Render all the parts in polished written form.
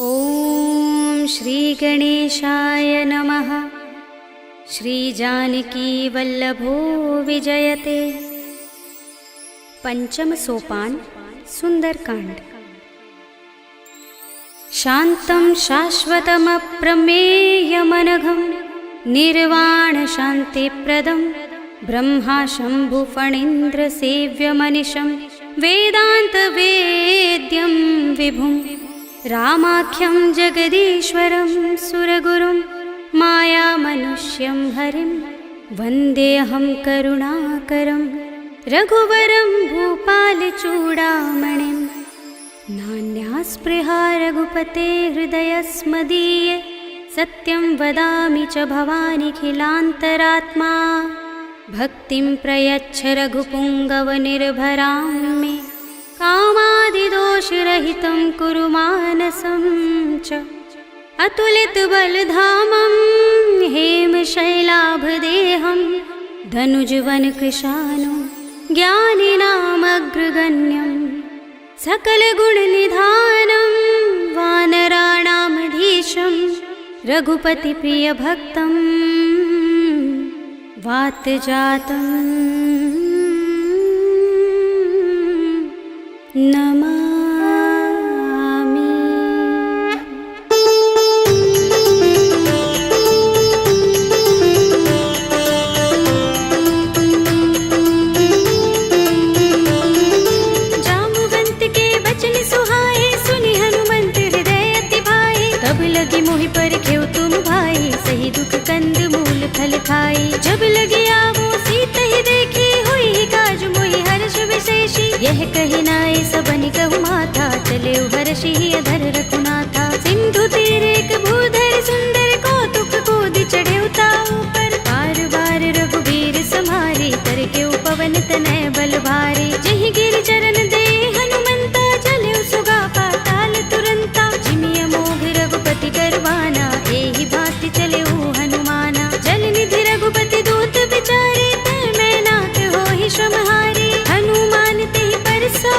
ॐ श्री गणेशाय नमः। श्री जानकी वल्लभो विजयते। पंचम सोपान सुंदरकांड। शांतं शाश्वतमप्रमेयमनघं निर्वाण शान्तिप्रदं ब्रह्मा शंभु फणीन्द्र सेव्यमनिशं वेदान्तवेद्यं विभुं रामाख्यं जगदीश्वरं सुरगुरुं मायामनुष्यं हरिं वन्देऽहं करुणाकरं रघुवरं भूपालचूडामणिं। नान्यास्पृहा रघुपते हृदयस्मदीये सत्यं वदामि च भवानिखिलान्तरात्मा। भक्तिं प्रयच्छ रघुपुङ्गवनिर्भरां मे कामादिदोषरहितं कुरु मानसं च। अतुलितबलधामं हेमशैलाभदेहं धनुजवनकृशानुं ज्ञानिनामग्रगण्यं सकलगुणनिधानं वानराणामधीशं रघुपतिप्रियभक्तं वातजातं नमामि। जाम्बुवंत के बचन सुहाए सुनि हनुमंत हृदय अति भाए। तब लगी मोहि परखेउ तुम भाई सही दुख कंद मूल फल खाई। जब लगी आवो सीत ही देखी हुई काज मोहि हर्ष विशेषी। यह कही नाय सबनि कहु माथा चले हर्षि अधर रघुनाथा। सिंधु तीर एक भूधर सुंदर कौतुक कूदि चढ़े ताऊ पर। बार बार रघुबीर सम्हारी कर के पवन तनय बल भारी। जहि गिरि चरण दे हनुमंता चले सुगा पाताल तुरंता। जिमिय मोह रघुपति करवाना एहि भांति चले हनुमाना। जल निधि रघुपति दूत बिचारे तै मैं नाथ होहि श्रमहारी। हनुमान तेहि परसा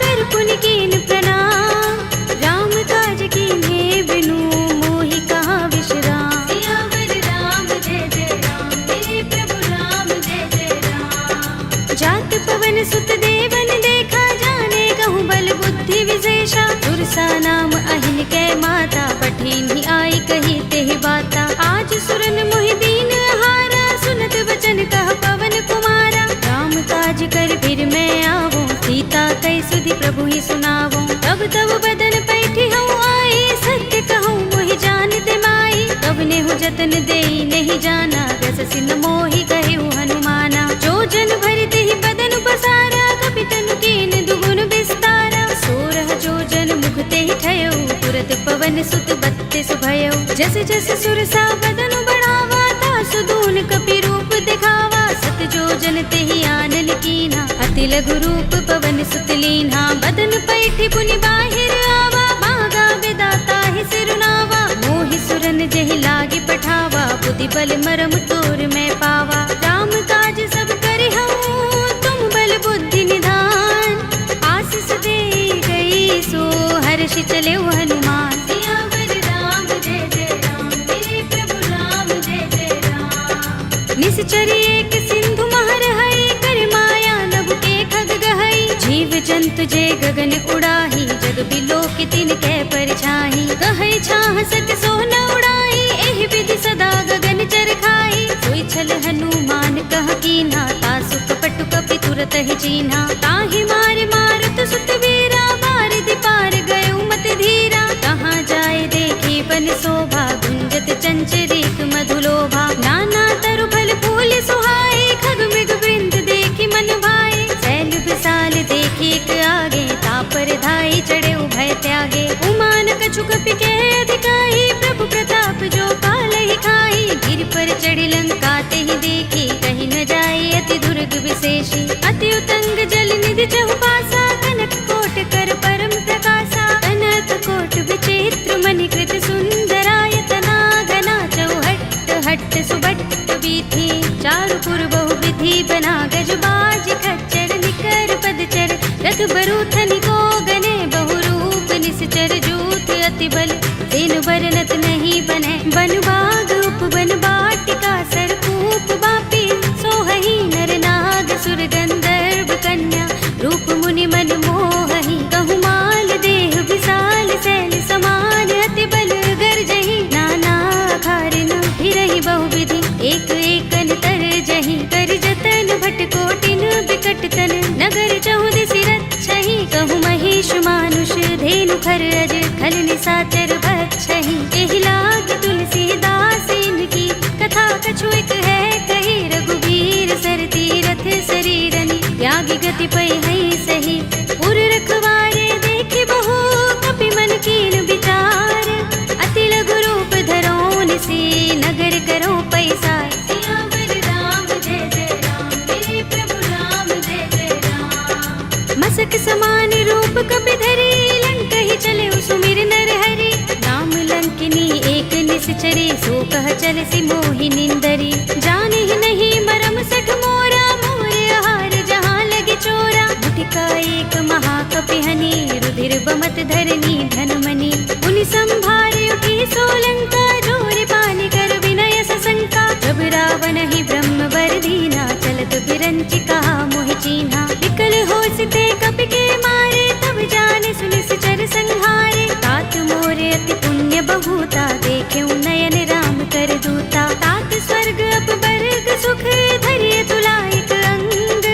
कर पुनि कीन प्रणाम। राम काज कीन्हे बिनु मोहि कहाँ विश्राम। सियावर राम जय जय राम मेरे प्रभु राम जय जय राम। जात पवन सुत देवन देखा जाने कहूँ बल बुद्धि विशेषा। तुरसा नाम अहिन कै माता पठिन्हि आई कही तेहि बाता। आज सुरन मोहि दीन हारा सुनत वचन कह पवन कुमारा। राम काज कर फिर मैं आवो सीता कई सुधि प्रभु ही सुनावो। तब तब बदन पैठी हूँ आई सत्य कहूँ मोहि जानते माई। तब नेहु जतन देई नहीं जाना दस सिन मोहि कहु हनुमाना। जो जन भरते ही बदन बसारा कपितन कीन दुगुन विस्तारा। सोरह जो जन मुख ते ही ठयो तुरत पवन सुत बत्तीस भयो। जस जस सुरसा बदन बढ़ावा तासु दून कपि रूप दिखावा। सत जो जन ते ही आनन कीना अति लघु रूप पवन सुत लीन्हा। बदन पैठी पुनि बाहिर आवा मागा विदाता ही सिरुनावा। मोहि सुरन जहि लागे पठावा बुद्धि बल मरम तोर मैं पावा। राम काज सब करे हूँ तुम बल बुद्धि निधान। आशीष दे गई सो हर्षि चले हनुमान। सियावर राम जय जय राम मेरे प्रभु राम जय जय राम। निश्चर एक सिंधु महर है कर माया नभ के खग गहई। जीव जंतु जे गगन उड़ाही जग बिलोक तिन कै परछाई। कहै छाह सक सोन उड़ाई एहि विधि सदा गगन चर खाई। सोई छल हनुमान कह कीन्हा तासु कपट कपि तुरत ही चीन्हा। ताहि मार मारुत सुत वीरा बारिधि पार गयो मत धीरा। कहाँ जाए देखी बन शोभा गुंजत चंचरीक मधुलोभा। नाना तरु फल फूल सुहाए खग मृग वृंद देखी मन भाए। शैल विशाल देखी एक आगे तापर धाई चढ़े भय त्यागे। उमान कछु कपि के अधिकाई प्रभु प्रताप जो काल ही खाई। गिर पर चढ़ी लंका ते ही देखी कहीं न जाए अति दुर्ग विशेषी। अति उतंग जल निधि चहुपासा कनक कोट कर परम प्रकाशा। कनक कोट विचित्र मणिकृत सुंदरायतना घना चौहट्ट हट्ट सुबट्ट वीथी। चारु पुर बहु विधि बना गजबाज खच्चर निकर पदचर। रथ बरूथनि को गने बहुरूप निश्चर जूथ अति अति बल तेनु बरनत नहीं बने। बन बाग उपवन बाटिका सरकूप बापी सोहही नर नाग सुर गंधर्व कन्या रूप मुनि मन मोहही। कहु माल देह विशाल शैल समान अति बल गर्जही। नाना खारिन फिरहि बहुविधि एक एकन तर जही। कर जतन भट कोटिन बिकट तन नगर चहुदिसि रक्षहि। कहु महिष मानुष धेनु खर अज खल निशाचर बक्षहि। एहि लाग तुलसीदास इनकी कथा कछु एक है कही। रघुबीर सर तीरथ शरीरनि त्यागी गति पै है सही। पुर रखवारे देखे बहु कपि मन कीन विचार। अति लघु रूप धरोन से नगर करो पैसार। सियावर राम जय जय राम मेरे प्रभु राम जय जय राम। मसक समान रूप कपि धरे लंकहि चले सुमिर नर हरि। राम लंकिनी एक निश्चरे सो कह चल सि मोहि निंदरी। जाने ही नहीं मरम सठ मोरा मोरे आहार जहाँ लगे चोरा। मुठिका एक महाकपि हनि रुधिर बमत धरनी धनमणि। उनि संभारे उठी सोलंका जोर पानी कर विनय सशंका। जब रावण ही ब्रह्म वर दीना चलत बिरंचि कहा मोहि चीन्हा। विकल होसिते कपि के मारे तब जाने सुनि चर संहारे। तात मोरे अति पुण्य बहुता देखे नयन राम कर दूता। तात स्वर्ग अपवर्ग सुख धरिय तुलायक अंग।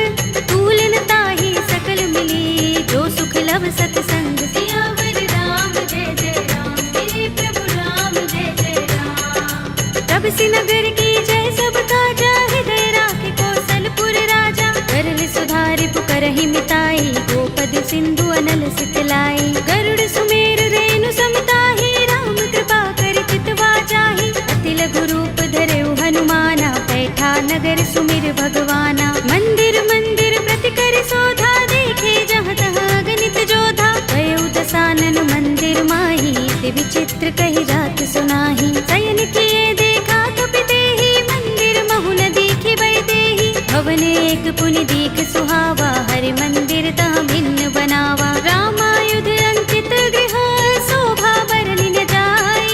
तूलन ताहि सकल मिली जो सुख लव सतसंग। सियावर राम जय जय राम मेरे प्रभु राम जय जय राम। तब सि नगर की जय सब काजा हृदय राखे कौशलपुर राजा। करल सुधारि पुकारहि मिताई गोपद सिंधु अनल सितलाई। गरुड़ सुमेर रेणु समताहि राम कृपा कर चितवा चाहि। अति लघु रूप धरेउ हनुमाना बैठा नगर सुमिर भगवाना। मंदिर मंदिर प्रति कर शोधा देखे जहाँ तहाँ गणित जोधा। भयउ दसानन मंदिर माही दिव्य चित्र कही रात सुनाही। शयन किए देखा कपि तेहि मंदिर महु न दिखि बै देहि। भवन एक पुनि दीख सुहावा हरि मंदिर तहाँ भिन्न बनावा। रामायुध अंकित गृह शोभा बरनि न जाई।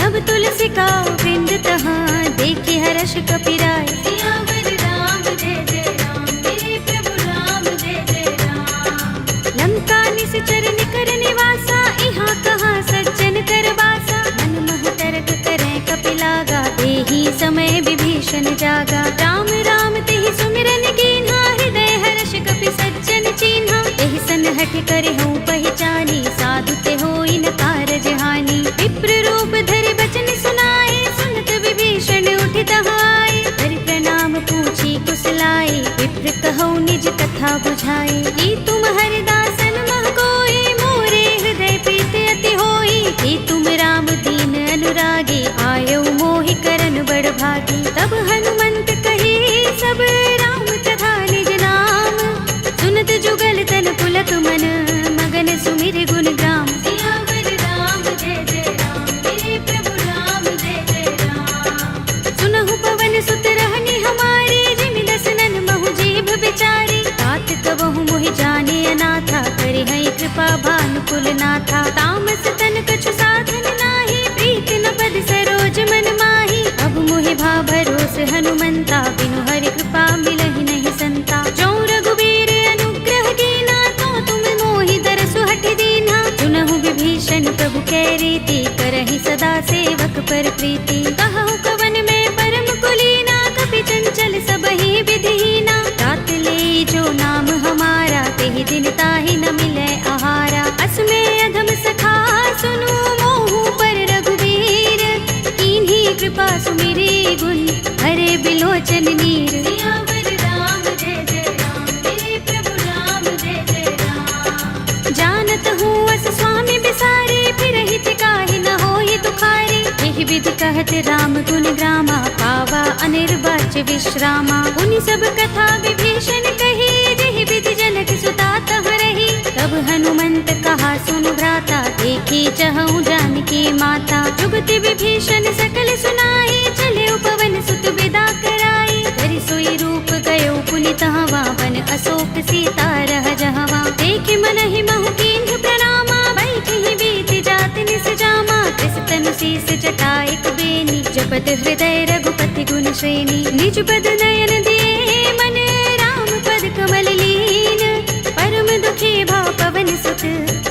नव तुलसी का वृंद तहाँ देखि हर्ष कपि राय। सियावर राम जय जय राम मेरे प्रभु राम जय जय राम। लंका निश्चर निकर निवासा इहाँ कहाँ सज्जन कर वासा। मन मोह तर्क करे कपि लागा तेहि समय विभीषण जागा। राम राम तेहि सुमिरन कीन्हा हृदय हर्ष कपि सज्जन चीन्हा। एहि सनहठ करे हूँ पहचानी साधु ते होई न कारज हानि। विप्र रूप धरि बचन सुनाए सुनत विभीषण उठि तहाय। हरि प्रणाम पूछी कुशलाए विप्र कहौ निज कथा बुझाए। कि तुम हरिदासन मह कोई मोरे हृदय प्रीत अति होई। कि तुम राम दीन अनुरागी आयौ मोहि करन बड़ भागी। तब हनुमंत कही सब राम तथा निज नाम। सुनत जुगल तन पुलक मन मगन सुमिर गुण ग्राम। सियावर राम जय जय राम मेरे प्रभु राम जय जय राम। सुनहु पवन सुत रहनि हमारे जिमि दसनन महु जीभ बिचारी। तात कबहु मोहि जाने अनाथा करि है कृपा भानुकुल नाथा। तामस तन कछु साधन नाही प्रीत न पद सरोज मन माही। अब मोहि भा भरोस हनुमंता बिनु हरि कृपा मिलहि नहीं संता। जो रघुबीर अनुग्रह कीना तो तुम मोहि दरसु हठ दीना। सुनहु विभीषण प्रभु कै रीति करहि सदा सेवक पर प्रीति। कहु कवन में परम कुलीना कपि चंचल सबहि विधिहीना। तात ले जो नाम हमारा तेहि दिन ताहि न मिलै आहारा। असमे अधम सखा सुनु मोहु पर रघुबीर। कीन्ही कृपा सुमिरी गुण हरे बिलोचन नीर। सियावर राम जय जय राम मेरे प्रभु राम जय जय राम। जानत हूँ अस स्वामी बिसारे फिर हित काहि न होहि दुखारे। एहि विधि कहत राम गुण ग्रामा पावा अनिर्वाच्य विश्रामा। उनि सब कथा विभीषण कही जेहि विधि जनक सुता तह रही। तब हनुमंत कहा सुन भ्राता देखी चहु जानकी माता। जुगति विभीषण सकल सुनाई चले पवन सुत विदा कराई। धरि सोई रूप गयो पुनि तहवा वन अशोक सीता रह जहवा। देख मन ही महु कीन्ह प्रणामा बैठहि बीत जात निस जावा। सुनत हृदय रघुपति गुण श्रेणी। निज पद नयन दिए मन राम पद कमल लीन। परम दुखी भव पवन सुत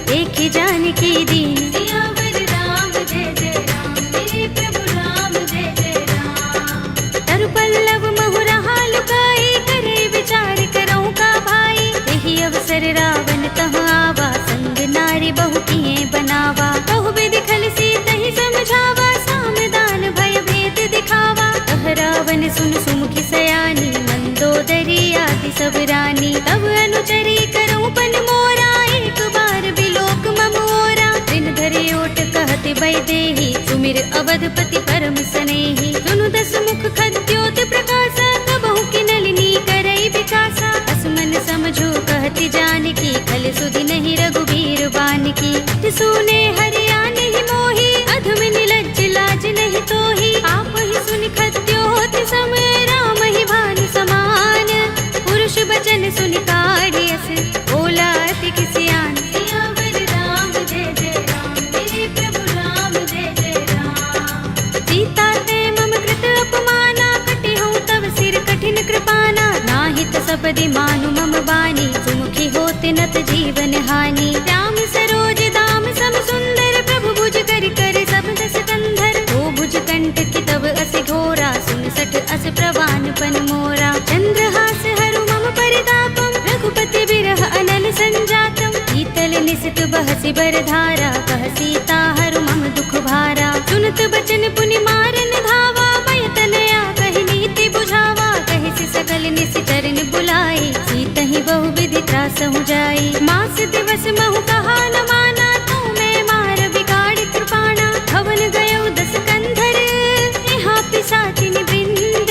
देखि जानकी दीन। सियावर राम जय जय राम, मेरे प्रभु राम जय जय राम। तरु पल्लव महु रहा लुकाई, करे विचार करऊं का भाई। यही अवसर रावण तह आवा, संग नारी बहु किए बनावा। बहु विधि खल सीता ही समझावा, सामदान भय भेद दिखावा। तह रावण सुन सुमुखी सयानी, मंदोदरी आदि सब रानी। तब अनुचरी करऊं पन मोरा, एक बार बिलोक मम ओरा। दिन धरे ओट कहते वैदेही, सुमिर अवधपति परम सनेही। सुनु दस मुख खद्योत प्रकाशा, कबहु की नलिनी करई विकासा। असमन समझो कहती जानकी, खल सुधि नहीं रघुबीर बानकी। सुने हरिया नहीं मोही, अधम निलज्ज लाज नहीं तोही। आप ही सुनि खद्योत सम, राम ही भानु समान। पुरुष बचन सुनि काढ़ियस, बोला अति किसियान। सियावर राम जय जय राम, मेरे प्रभु राम जय जय राम। सीता ते मम कृत अपमाना, कटे हूँ तव सिर कठिन कृपाना। नाहित सपदि मानु मम बानी, सुमुखी होते नत जीवन हानि। राम सरोज दाम सम सुंदर, प्रभु भुज कर कर सब दस कंधर। ओ भुज कंठ की तब अस घोरा, सुन सठ अस प्रवान पन मोरा। चंद्रहास हरु मम परितापम, रघुपति बिरह अनल संजातम। शीतल निसित बहसि बरधारा, कह सीता हरु मम दुख भारा। सुनत बचन पुनि मारन धावा, भय तनया कहि नीति बुझावा। कहि सकल निस चरण बुलाई, सीतहि बहु विधि त्रासहु जाई। मास दिवस महु कहा न माना, तू मैं मार बिगाड़ कृपाणा। भवन गयो दस कंधर, यहाँ पिशाचिनि वृंद।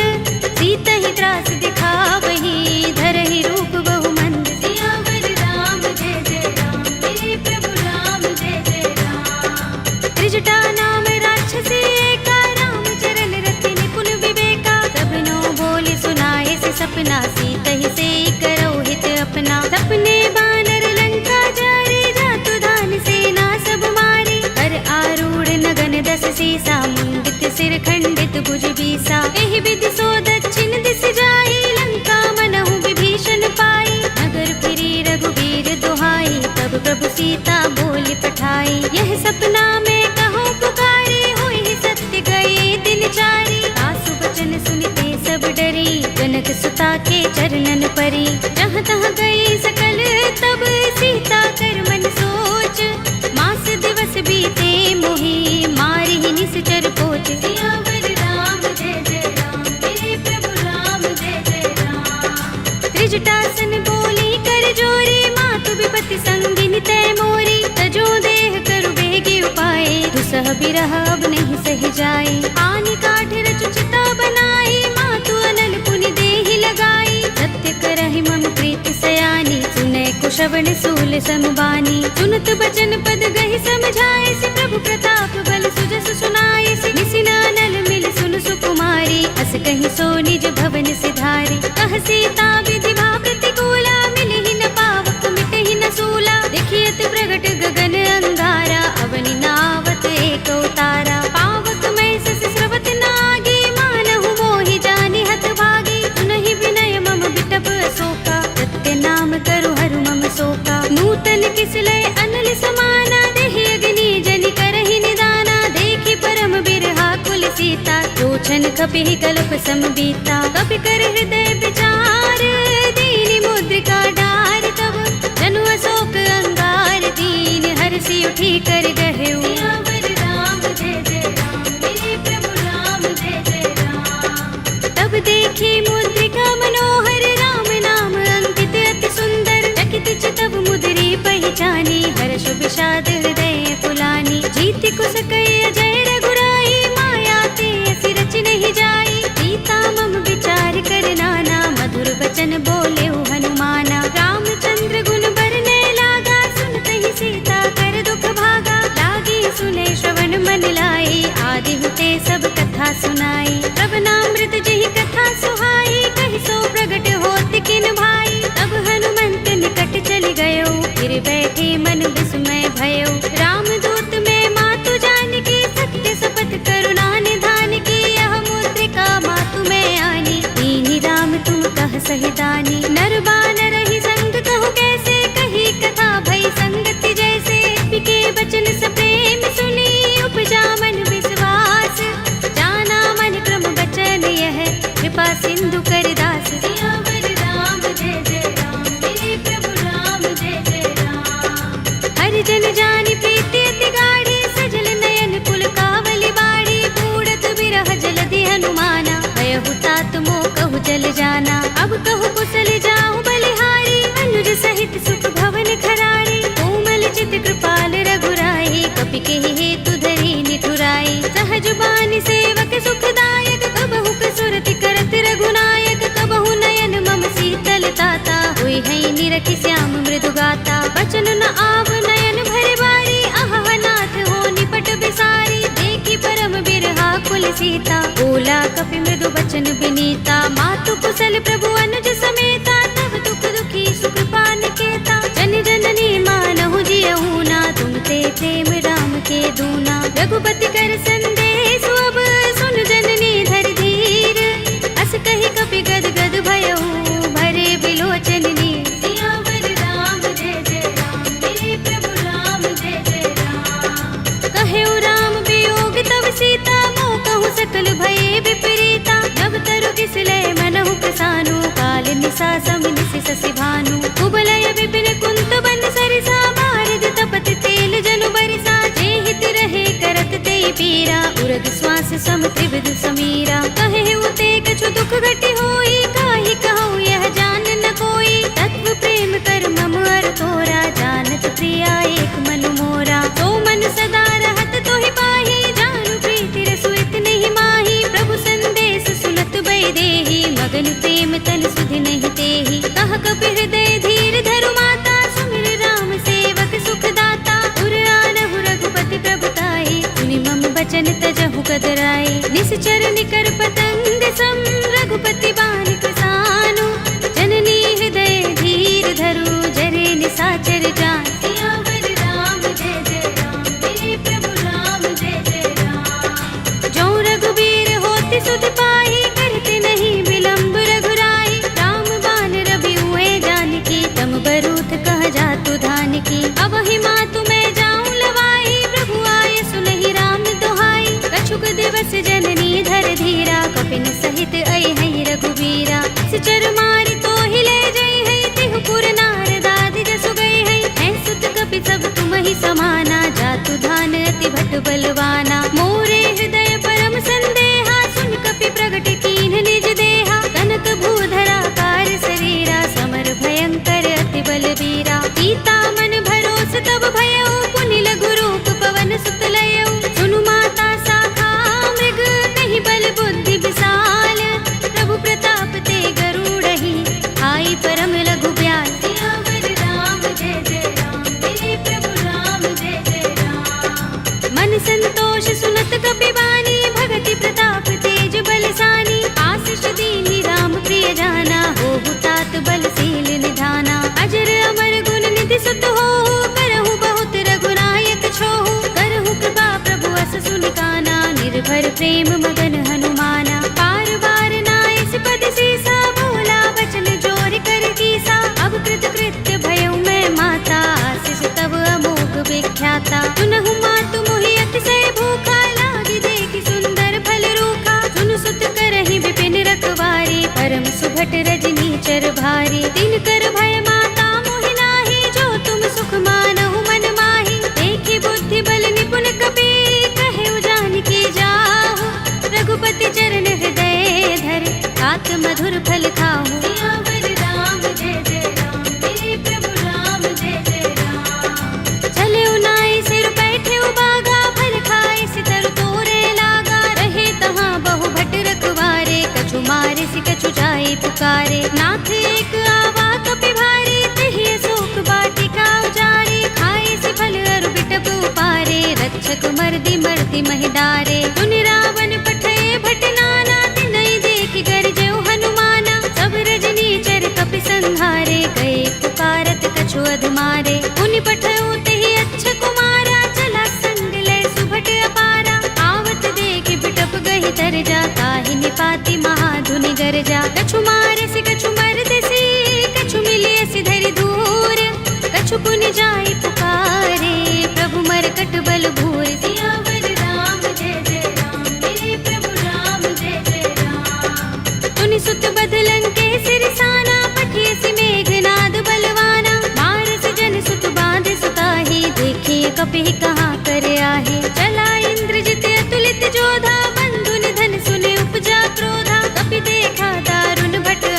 सीतहि त्रास दिखावही, धरहि रूप बहु मंद। सियावर राम जय जय राम, मेरे प्रभु राम जय जय राम। त्रिजटा नाम राक्षसी एका, राम चरण रति निपुण विवेका। सबनो बोले सुनाए से सपना, सीतहि से करौ हित अपना। सपने बानर लंका जारे, जातु धान सेना सब मारे। कर आरूढ़ नगन दस सीसा, मुंडित सिर खंडित भुज बीसा। एहि विधि सो दक्षिण दिस जाई, लंका मनहु विभीषण पाई। नगर फिरी रघुबीर दुहाई, तब प्रभु सीता बोली पठाई। यह सपना में कहो पुकारी, हुई सत्य गए दिन चारी। आसु बचन सुनते सब डरी, जनक सुता के चरणन परी। जहाँ तहाँ गई सकल तब, सीता कर मन सोच। मास दिवस बीते मोही, मारि ही निश्चर पोच। सियावर राम जय जय राम, मेरे प्रभु राम जय जय राम। त्रिजटासन बोली कर जोरी, मातु विपति संगिनी तय मोरी। तजो देह करु बेगी उपाय, दुसह बिरह अब नहीं सही जाए। आनि काठ रचु चिता बनाई, मातु अनल पुनि देहि लगाई। सत्य करहि मम प्रीति सयानी, सुनै कुशवन सूल समबानी। सुनत बचन पद गहि समझाए, से प्रभु प्रताप बल सुजस सुनाए। से निसिनानल मिल सुन सुकुमारी, अस कहि सो निज भवन सिधारी। कह सीता विधि भा प्रतिकूला, मिलहि न पावक मिटहि न सूला। देखियत प्रगट गगन अंगारा, अवनि नावत एक उतारा। पावक मैं सस स्रवत नागी, मानहु मोहि जानि हत भागी। सुनहि विनय मम बिटप अशोका, सत्य नाम करु हरु मम शोका। नूतन किसलय अनल समाना, देहि अग्नि जनि करहि निदाना। देखि परम बिरहा कुल सीता, लोचन कपिहि कल्प सम बीता। कपि कर हृदय विचार, दीनि मुद्रिका डार। तब जनु अशोक अंगार, दीन हरषि उठी कर गहेउ। सियावर राम जय जय राम, मेरे प्रभु राम जय जय राम। तब देखी मुद्रिका मनोहर, राम नाम अंकित अति सुंदर। चकित चितव मुद्री पहचानी, हर्ष विषाद हृदय कुलानी। जीति कुस कई अजय रघुराई, माया ते असि रच नहीं जाई। सीता मम विचार कर नाना, मधुर वचन बोले हनुमाना। रामचंद्र गुण बरने लागा, सुनतहि सीता कर दुख भागा। लागी सुने श्रवण मन लाई, आदि हुते सब कथा सुनाई। श्रवणामृत जहि कथा सुहाई, कहि सो प्रगट होत किन भाई। तब हनुमंत निकट चल गयो, फिर बैठे मन विस्मय भयो। रामदूत में मातु जानकी, सत्य शपथ करुणा निधान की। यह जाना। अब कहु कुशल जाऊं बलिहारी, अनुज सहित सुख भवन खरारी। कोमल चित कृपाल रघुराई, कपि के हेतु धरी निठुराई। सहज बानी सेवक सुखदायक, कबहु कसुरति करत रघुनायक। कबहु नयन मम शीतल ताता, होई है निरखि श्याम मृदु गाता। बचन न आव नयन भरे बारी, आहा नाथ हो निपट बिसारी। देखी परम बिरहा कुल सीता, बोला कपि मृदु बचन विनीता। मातु कुशल प्रभु अनुज समेता, तब दुख दुखी सुख पान केता। जन जननी मानहु जियहु ना, तुम ते प्रेम राम के दूना। रघुपति कर संदेश अब, सुन जननी धर धीर। अस कहि कपि गद गद भयहु, भरे बिलोचन नीर। सियावर राम जय जय राम, मेरे प्रभु राम जय जय राम। कहेउ राम वियोग तब सीता, मोह कहूँ सकल भये विपरीता। नव तरु किसलय मनहु प्रसानु, काल निसा समिनिस ससि भानु। कुबलय विपिन कुंत बन सरिसा, बारिद तपत तेल जनु बरिसा। जे हित रहे करत ते पीरा, उरग श्वास सम त्रिविध समीरा। कहेउ ते कछु दुख घटी होई, काहि कहूँ यह जान न कोई। तत्व प्रेम कर मम अर तोरा, जानत प्रिया एक मनु मोरा। तो मन सदा रहत तोहि पाहि, जानु प्रीति रसु इतने माही। प्रभु संदेश सुनत बैदेही, मगन प्रेम तन सुधि नहीं तेहि। कह कपि हृदय धीर धरु माता, सुमिर राम सेवक सुख दाता। उर आनहु रघुपति प्रभुताई, सुनि मम बचन तजहु कदराई। निश्चर निकर पतंग सम, रघुपति बानि कृसानु। जननी हृदय धीर धरु, जरे निसाचर जान। सियावर राम जय जय राम, मेरे प्रभु राम जय जय राम। जो रघुबीर होति सुध पाहि, करते नहीं विलंब रघुराई। राम बान रवि हुए जानकी, तम बरूथ कह जातु धान की। अब ही मातु मैं जाऊं लवाई, प्रभु आए सुनहि राम दुहाई। कछुक दिवस जननी धर धीरा, कपिन सहित अइ है रघुबीरा। सिचर मारि तो हिले जई है, तिहु पुर नार दादि जसु गई है। है सुत कपि सब तुम ही समाना, जातु धान अति भट बलवाना। मोरे हृदय परम संदेहा, सुन कपि प्रगट कीन्ह निज देहा। कनक भूधरा कार शरीरा, समर भयंकर अति बलबीरा। सीता मन भरोस तब भयउ, पुनि लघु रूप पवन सुत लयउ। सुनु माता शाखा मृग, नहीं बल बुद्धि विशाल। प्रभु प्रताप ते गरुड़हि, आई परम लघु ब्याल। सियावर राम जय जय राम, मेरे प्रभु राम जय जय राम। मन संतोष सुनत कपि बानी, भगति प्रताप तेज बलसानी। आशीष दीनि राम प्रिय जाना, होहु तात बलशील निधाना। अजर अमर गुण निधि सुत होहु, करहु बहुत रघुनायक छोहु। करहु कृपा प्रभु अस सुनि काना, निर्भर प्रेम मगन हनुमाना। पार बार नाइस पद सीसा, बोला बचन जोर कर कीसा। अब कृत कृत्य भयउ मैं माता, आशीष तब अमोघ विख्याता। सुनहु मातु मोहि अतिशय भूखा, लागी देखि सुंदर फल रूखा। सुन सुत करहि विपिन रखवारी, परम सुभट रजनी चर भारी। तिन कर भय माता मोहि नाहि, जो तुम सुख मानहु मन माहि। देखि बुद्धि बल निपुण कपि, कहेउ जानकी जाहु। रघुपति चरण हृदय धर, तात मधुर फल खाहु। सियावर राम जय जय राम, मेरे प्रभु राम जय जय राम। चले उनाई सिर बैठे उबागा, फल खाए सितर तोरे लागा। रहे तहाँ बहु भट रखवारे, कछु मारे सि कछु जाए पुकारे। नाथ एक आवा कपि भारी, तेहि अशोक वाटिका उजारी। खाए सि फल अरु बिटप उपारे, रक्षक मर्दि मर्दि महिदारे। सुनि रावण पठय भट नाना, तिनहि देखि गरजेउ हनुमाना। सब रजनी चर कपि संहारे, गए पुकारत कछु अधमारे। पुनि पठयउ तेहि अच्छ कुमारा, चला संग लय सुभट अपारा। आवत देखि बिटप गहि तर जा, ताहि निपाति महाधुनि गरजा। कछु मारे सि कछु मर्द सी, कछु मिले सि धरि धूर। कछु पुनि जाई पुकारे, प्रभु मरकट बल भूर। सियावर राम जय जय राम, मेरे प्रभु राम जय जय राम। तुनि सुत बदलन के सिरसाना, पठिए सि मेघनाद बलवाना। मारस जन सुत बांध सुताही, देखिए कपि कहाँ कर आहे। चला इंद्रजित अतुलित जोधा, बंधु निधन सुने उपजा क्रोधा। कपि देखा दारुण भट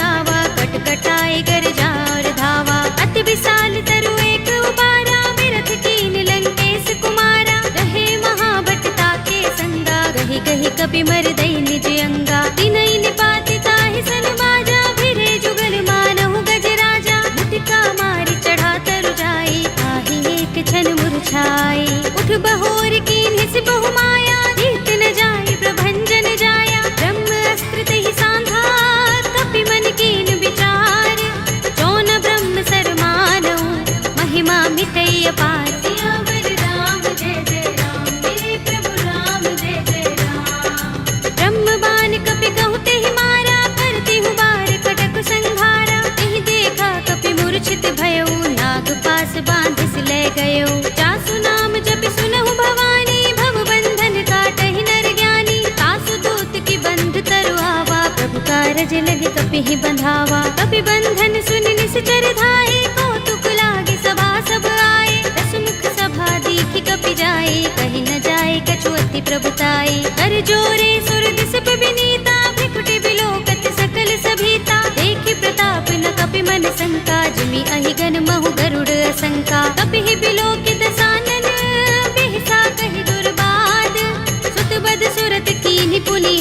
ही बंधावा। कपि बंधन सुन निश्चर धाये, कौतुक लागे सभा सब आए। दसमुख सभा देखी कपि जाए, कहीं न जाए कछु अति प्रभुताई। कर जोरे सुर दिस विनीता, भ्रिकुटि बिलोकत सकल सभीता। देखि प्रताप न कपि मन शंका, जिमि अहिगन महु गरुड़ असंका। कपि ही बिलोकित सानन, बिहसा कहि दुर्बाद। सुत बद सुरत कीन्हि पुनि,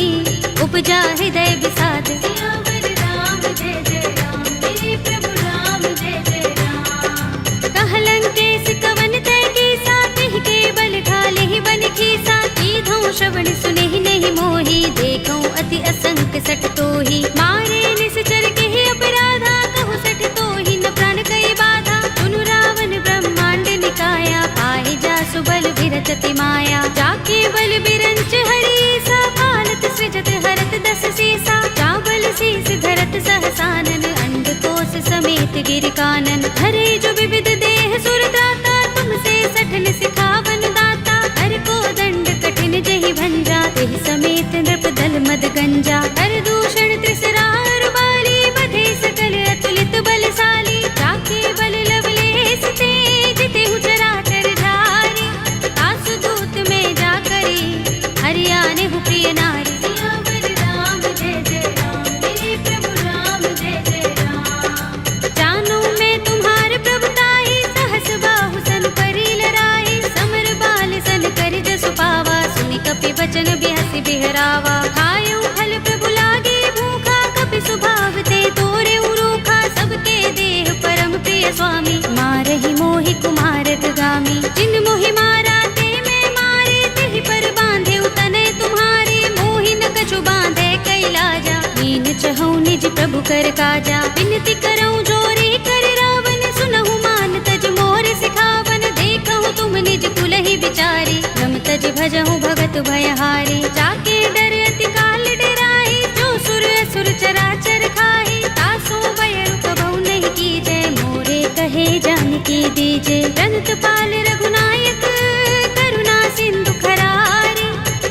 उपजा हृदय विषाद। सियावर राम जय जय राम, मेरे प्रभु राम जय जय राम। कहलन केस कवन तै कीसा, तिहि के बल ढाले ही बन खीसा। कीधौं श्रवण सुनेहि नहीं मोहि, देखौं अति असंक सठ तोहि। मारे निश्चर केहि अपराधा, कहु सठ तोहि न प्राण कई बाधा। सुनु रावण ब्रह्मांड निकाया, पाहि जासु बल बिरत अति माया। जाके बल बिरंच हरीसा, फालत सृजत हरत दस सीसा। चावल शीस धरत सहसानन, अंडकोश समेत गिर कानन। धरे जो विविध देह सुर त्राता, तुमसे सठन सिखावन दाता। हर को दंड कठिन जहि भंजा, तेहि समेत नृप दल मद गंजा। हर दूषण त्रिसरार बाली, बधे सकल अतुलित बलशाली। जाके बल लवलेस ते, जितेहु चराचर झारी। तासु दूत में जा करी, हरियाने हु प्रिय नारी। सियावर राम जय जय राम, मेरे प्रभु राम जय जय राम। जानो मैं तुम्हारे प्रभुताई, सहस बाहु सन परी लराई। समर बाल सन करि जसु पावा, सुनि कपि बचन बिहसि बिहरावा। खायउ फल प्रभु लागे भूखा, कपि स्वभाव ते तोरे रूखा। सबके देह परम प्रिय स्वामी, मारहि मोहि कुमारक गामी। जिन मोहि मारा ते मैं मारे, तिहि पर बांधे तनय तुम्हारे। मोहि न कछु बांधे कैलाजा, हीन चहु निज प्रभु कर काजा। विनती करऊं जोरी कर रावण, सुनहु मान तज मोर सिखावन। देखहु तुम निज कुल ही विचारी, रम तज भजहु भगत भयहारी। जाके डर अति काल डराई, जो सुर असुर चराचर खाई। तासो भय रूप बहु नहीं कीजे, मोरे कहे जानकी दीजे। रंत पाल रघुनायक, करुणा सिंधु खरारी।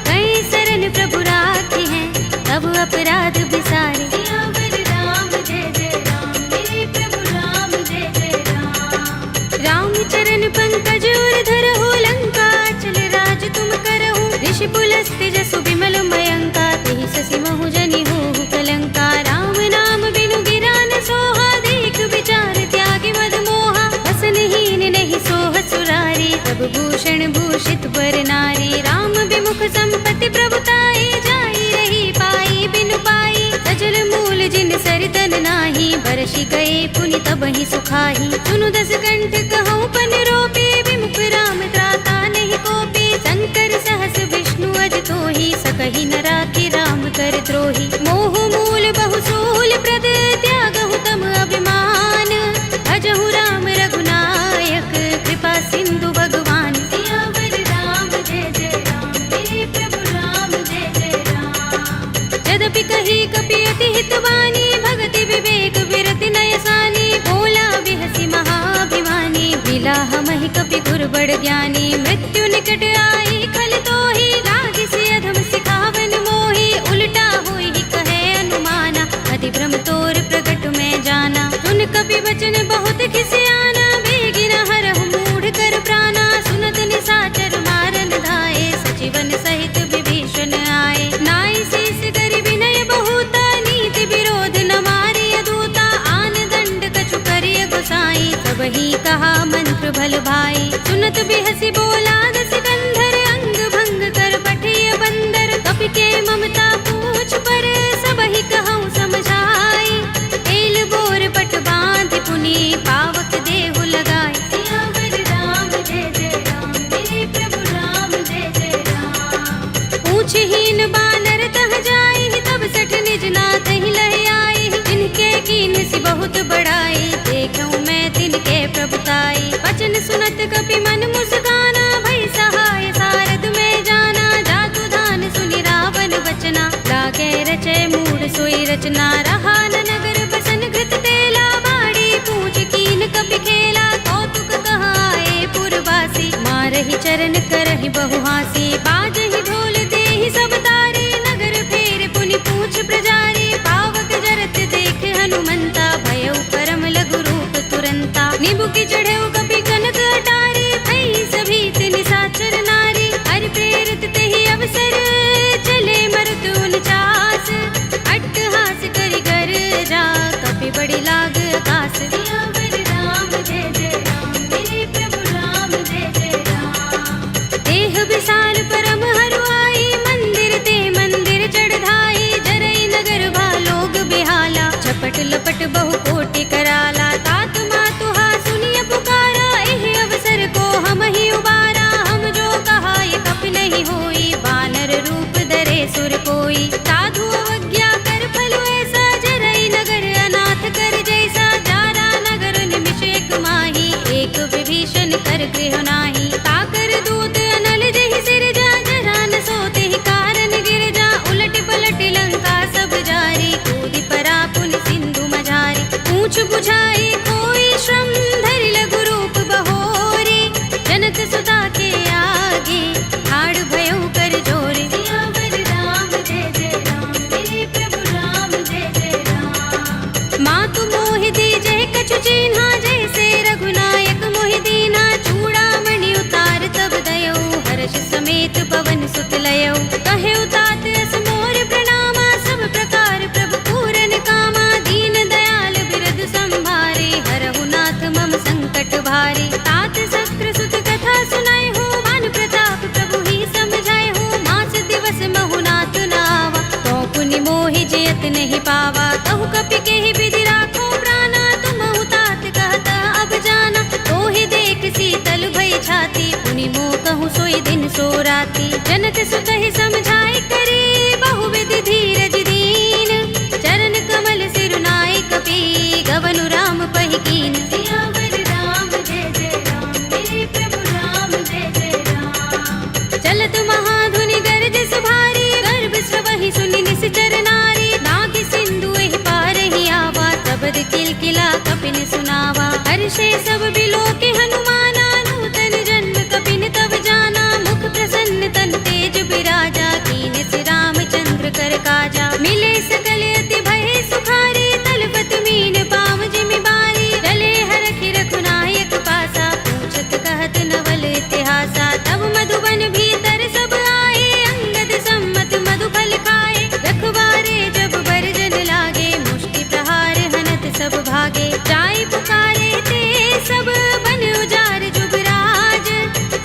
कई शरण प्रभु राखी हैं, तब अपराध बिसारे। सियावर राम जय जय राम, मेरे प्रभु राम जय जय राम। राम चरण पंकज उर धरहु, लंका चल राज तुम करहु। ऋषि पुलस्त्य जसु विमल मयंका, तेहि शशि महु जनि होहु कलंका। राम नाम बिनु गिरा न सोहा, देख विचार त्यागी मद मोहा। वसनहीन नहीं सोह सुरारी, सब भूषण भूषित वर नारी। राम विमुख संपत्ति प्रभुताई, जाई रही पाई बिनु पाई। सजल मूल जिन सरितन नाही, बरषि गए पुनि तबहि सुखाही। सुनु दस कंठ कहूँ पन रोपे, विमुख राम त्राता नहीं कोपे। शंकर सहस विष्णु अज तोहि, सकहि न राखि राम कर द्रोही। मोह मूल बहु सूल प्रद, त्यागहु तम अभिमान। भजहु राम रघुनायक, कृपा सिंधु भगवान। सियावर राम जय जय राम, मेरे प्रभु राम जय जय राम। यद्यपि कही कपि अति हितवानी, भगति विवेक विरति नयसानी। बोला बिहसि महाभिमानी, बिलाह महि कपि गुर बड़ ज्ञानी। मृत्यु निकट आई खल तोहि, लागिसि अधम सिखावन मोहि। उल्टा होई कहे अनुमाना, अति भ्रम तोर प्रगट में जाना। सुन कपि वचन बहुत खिसियाना, बेगिन हरहु मूढ़ कर प्राणा। सुनत निशाचर मारन धाये, सचिवन सहित विभीषण आए। नाई शीस करि विनय बहुता, नीति विरोध न मारिय दूता। आन दंड कछु करिय गोसाई, सबहि कहा मंत्र भल भाई। सुनत बिहसि बोला दस कंधर, अंग भंग कर पठिय बंदर। कपि के ममता पूछ पर, सबहि कहूँ समझाई। तेल बोर पट बांध पुनि, पावक देहु लगाई। सियावर राम जय जय राम, मेरे प्रभु राम जय जय राम। पूछहीन बानर तह जाई, तब सठ निज नाथ ही लह आई। जिनके कीन सी बहुत बड़ाई, देखूं मैं तिनके प्रभुताई। वचन सुनत कपि मन मुस्काना, भई सहाय सारद में जाना। जातु धान सुनि रावण वचना, लागे रचे मूढ़ सोई रचना। रहा न नगर बसन घृत तेला, बाड़ी पूछ कीन कपि खेला। कौतुक कहाए पुरवासी, मारहि चरण करहि बहु हासी। बाजहि ढोल देहि सब तारी, नगर फेर पुनि पूछ प्रजारी। पावक जरत देख की चढ़े कपि कनक अटारी भई सभी निशाचर नारी हरि प्रेरित ते ही अवसर चले मरुत 49 अट्टहास करि कर जा कपि बड़ी लाग आकाश सियावर राम जय जय राम मेरे प्रभु राम जय जय राम देह विशाल परम हरुआई मंदिर ते मंदिर चढ़ाई जरई नगर भालोग बिहाला झपट लपट बहु कोटि कराला तात मातुहा सुनिय पुकारा एह अवसर को हम ही उबारा हम जो कहा ये कपि नहीं होई वानर रूप धरे सुर कोई साधु अवज्ञा कर फलो ऐसा जरई नगर अनाथ कर जैसा जारा नगर निमिष एक माही एक विभीषण कर गृह नाही ताकर दूत अनल जहि सिर जा जरा न सोते ही कारण गिर जा उलट पलट लंका सब जारी कूदि परा पुन सिंधु मझारी पूछ बुझाई कोई श्रम धरि लघु रूप बहोरी जनक सुता के आगे ठाड़ भयो कर जोरे सियावर राम जय जय राम मेरे प्रभु राम जय जय राम मातु मोहि दीजे कछु चिन्हा जैसे रघुनायक मोहि दीना चूड़ामणि उतार तब दयो हर्ष समेत पवन सुत लयो कहे उतात अस मोर प्रणामा सब प्रकार प्रभु पूरन कामा दीन दयाल बिरद संभारे हरहु नाथ मम संकट भारे तात शस्त्र सुत कथा सुनाए हो मान प्रताप प्रभु ही समझाए हो मास दिवस महु नाथ नावा तो पुनि मोहि जयत नहीं पावा कहु कपि के ही विधि राखो प्राणा तुम तात कहता अब जाना तो ही देख शीतल भई छाती पुनि मोह कहूँ सोई दिन सो राती जनक सुत ही समझाए करे बहु विधि धीरज दीन चरण कमल सिरुनाई कपि गवनु राम पहि कीन सियावर राम जय जय राम मेरे प्रभु राम जय जय राम चलत महाधुनि गरज सुभारी गर्भ स्रवहि सुनि निश्चर नारी नाग सिंधु एहि पार ही आवा सबद किलकिला कपिन सुनावा हर्षे सब बिलो के हनुमाना नूतन जन्म कपिन तब जाना मुख प्रसन्न तन तेज बिराजा कीन से रामचंद्र कर काजा मिले सकल अति भय सुखारी तलपत मीन पाव जिमि बारी चले हरखि रघुनायक पासा पूछत कहत नवल इतिहासा तब मधुबन भीतर सब आए अंगद सम्मत मधुफल खाए रखवारे जब बरजन लागे मुष्टि प्रहार हनत सब भागे जाय पुकारे ते सब बन उजार जुगराज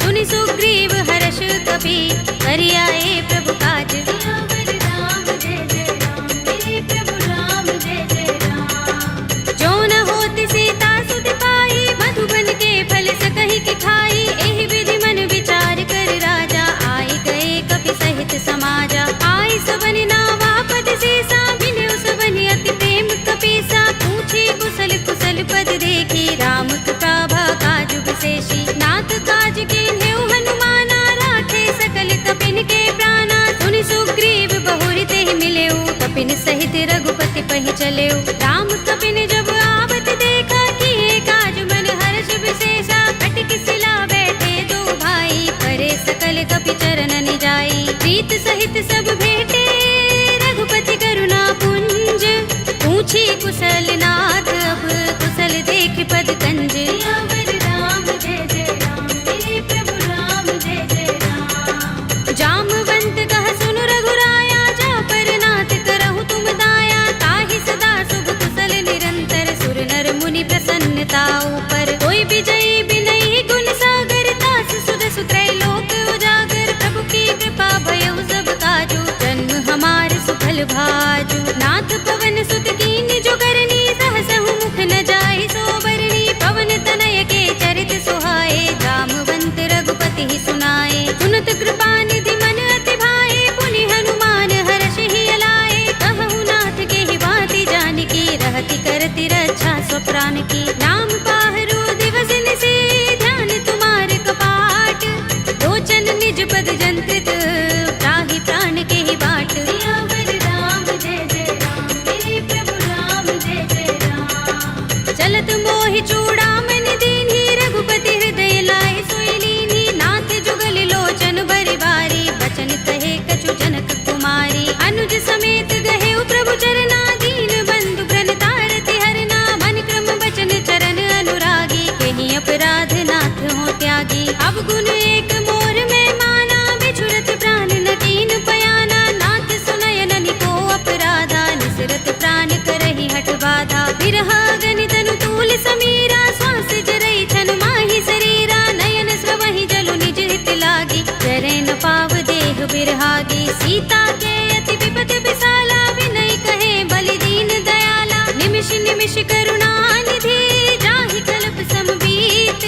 सुनि सुग्रीव हर्ष कपि करि आए प्रभु काज सियावर राम जय जय राम मेरे प्रभु राम जय जय राम जो न होत सीता सुत पाई मधुबन के फल सकहि के खाई एहि विधि मन विचार कर राजा आए गए कपि सहित समाजा आए सबन नावा पद सीसा बिनु सबन अति प्रेम कपीसा पूछी कुशल कुशल पद देखी राम कृपा काज विशेषी नाथ काज कीन्हेउ हनुमाना राखे सकल कपिन के प्राणा सुनि सुग्रीव बहुरि तेहि मिलेउ कपिन सहित रघुपति पहि चलेउ राम कपिन जब आवत देखा किए काज मन हर्ष विशेषा कटि सिला बैठे दो भाई परे सकल कपि चरण जाई प्रीत सहित सब भेटे रघुपति करुणा पुंज पूछी कुशल नाथ अब कुशल देख पद कंज सियावर राम जय जय राम मेरे प्रभु राम जय जय राम जामवंत कह सुन रघुराया जा पर नाथ करहु तुम दाया ताहि सदा शुभ कुशल निरंतर सुर नर मुनि प्रसन्नता ऊपर कोई विजयी बिनहि गुण सागर दास सुध सुत्रय लोक उजागर प्रभु की कृपा भयउ सब काजू जन्म हमार सुफल भाजू नाथ पवन सुत कीन जो करनी सहसहु मुख न जाहि सोबरनी पवन तनय के चरित सुहाए जामवंत रघुपति ही सुनाए सुनत कृपा निधि मन अति भाए पुनि हनुमान हर्ष ही अलाए कहु नाथ के ही बाति जानकी रहति करति रक्षा स्वप्राण की नाम पाहरु दिवस निशि ध्यान तुम्हार कपाट लोचन निज पद जंत्रित त्राहि प्राण के ही बाट सियावर राम जय जय राम मेरे प्रभु राम जय जय राम चलत मोहि चूड़ामणि दीन्ही रघुपति हृदय लाए सोई लीन्ही नाथ जुगल लोचन बरि बारी बचन कहे कछु जनक कुमारी अनुज समेत गहे प्रभु चरना दीन बंधु प्रण तारति हरना मन क्रम बचन चरण अनुरागी कहि बिरहागी। सीता के अति विपद विसाला, विनय कहे बलि दीन दयाला। निमिष निमिष करुणा निधि, जाहि कल्प समबीत।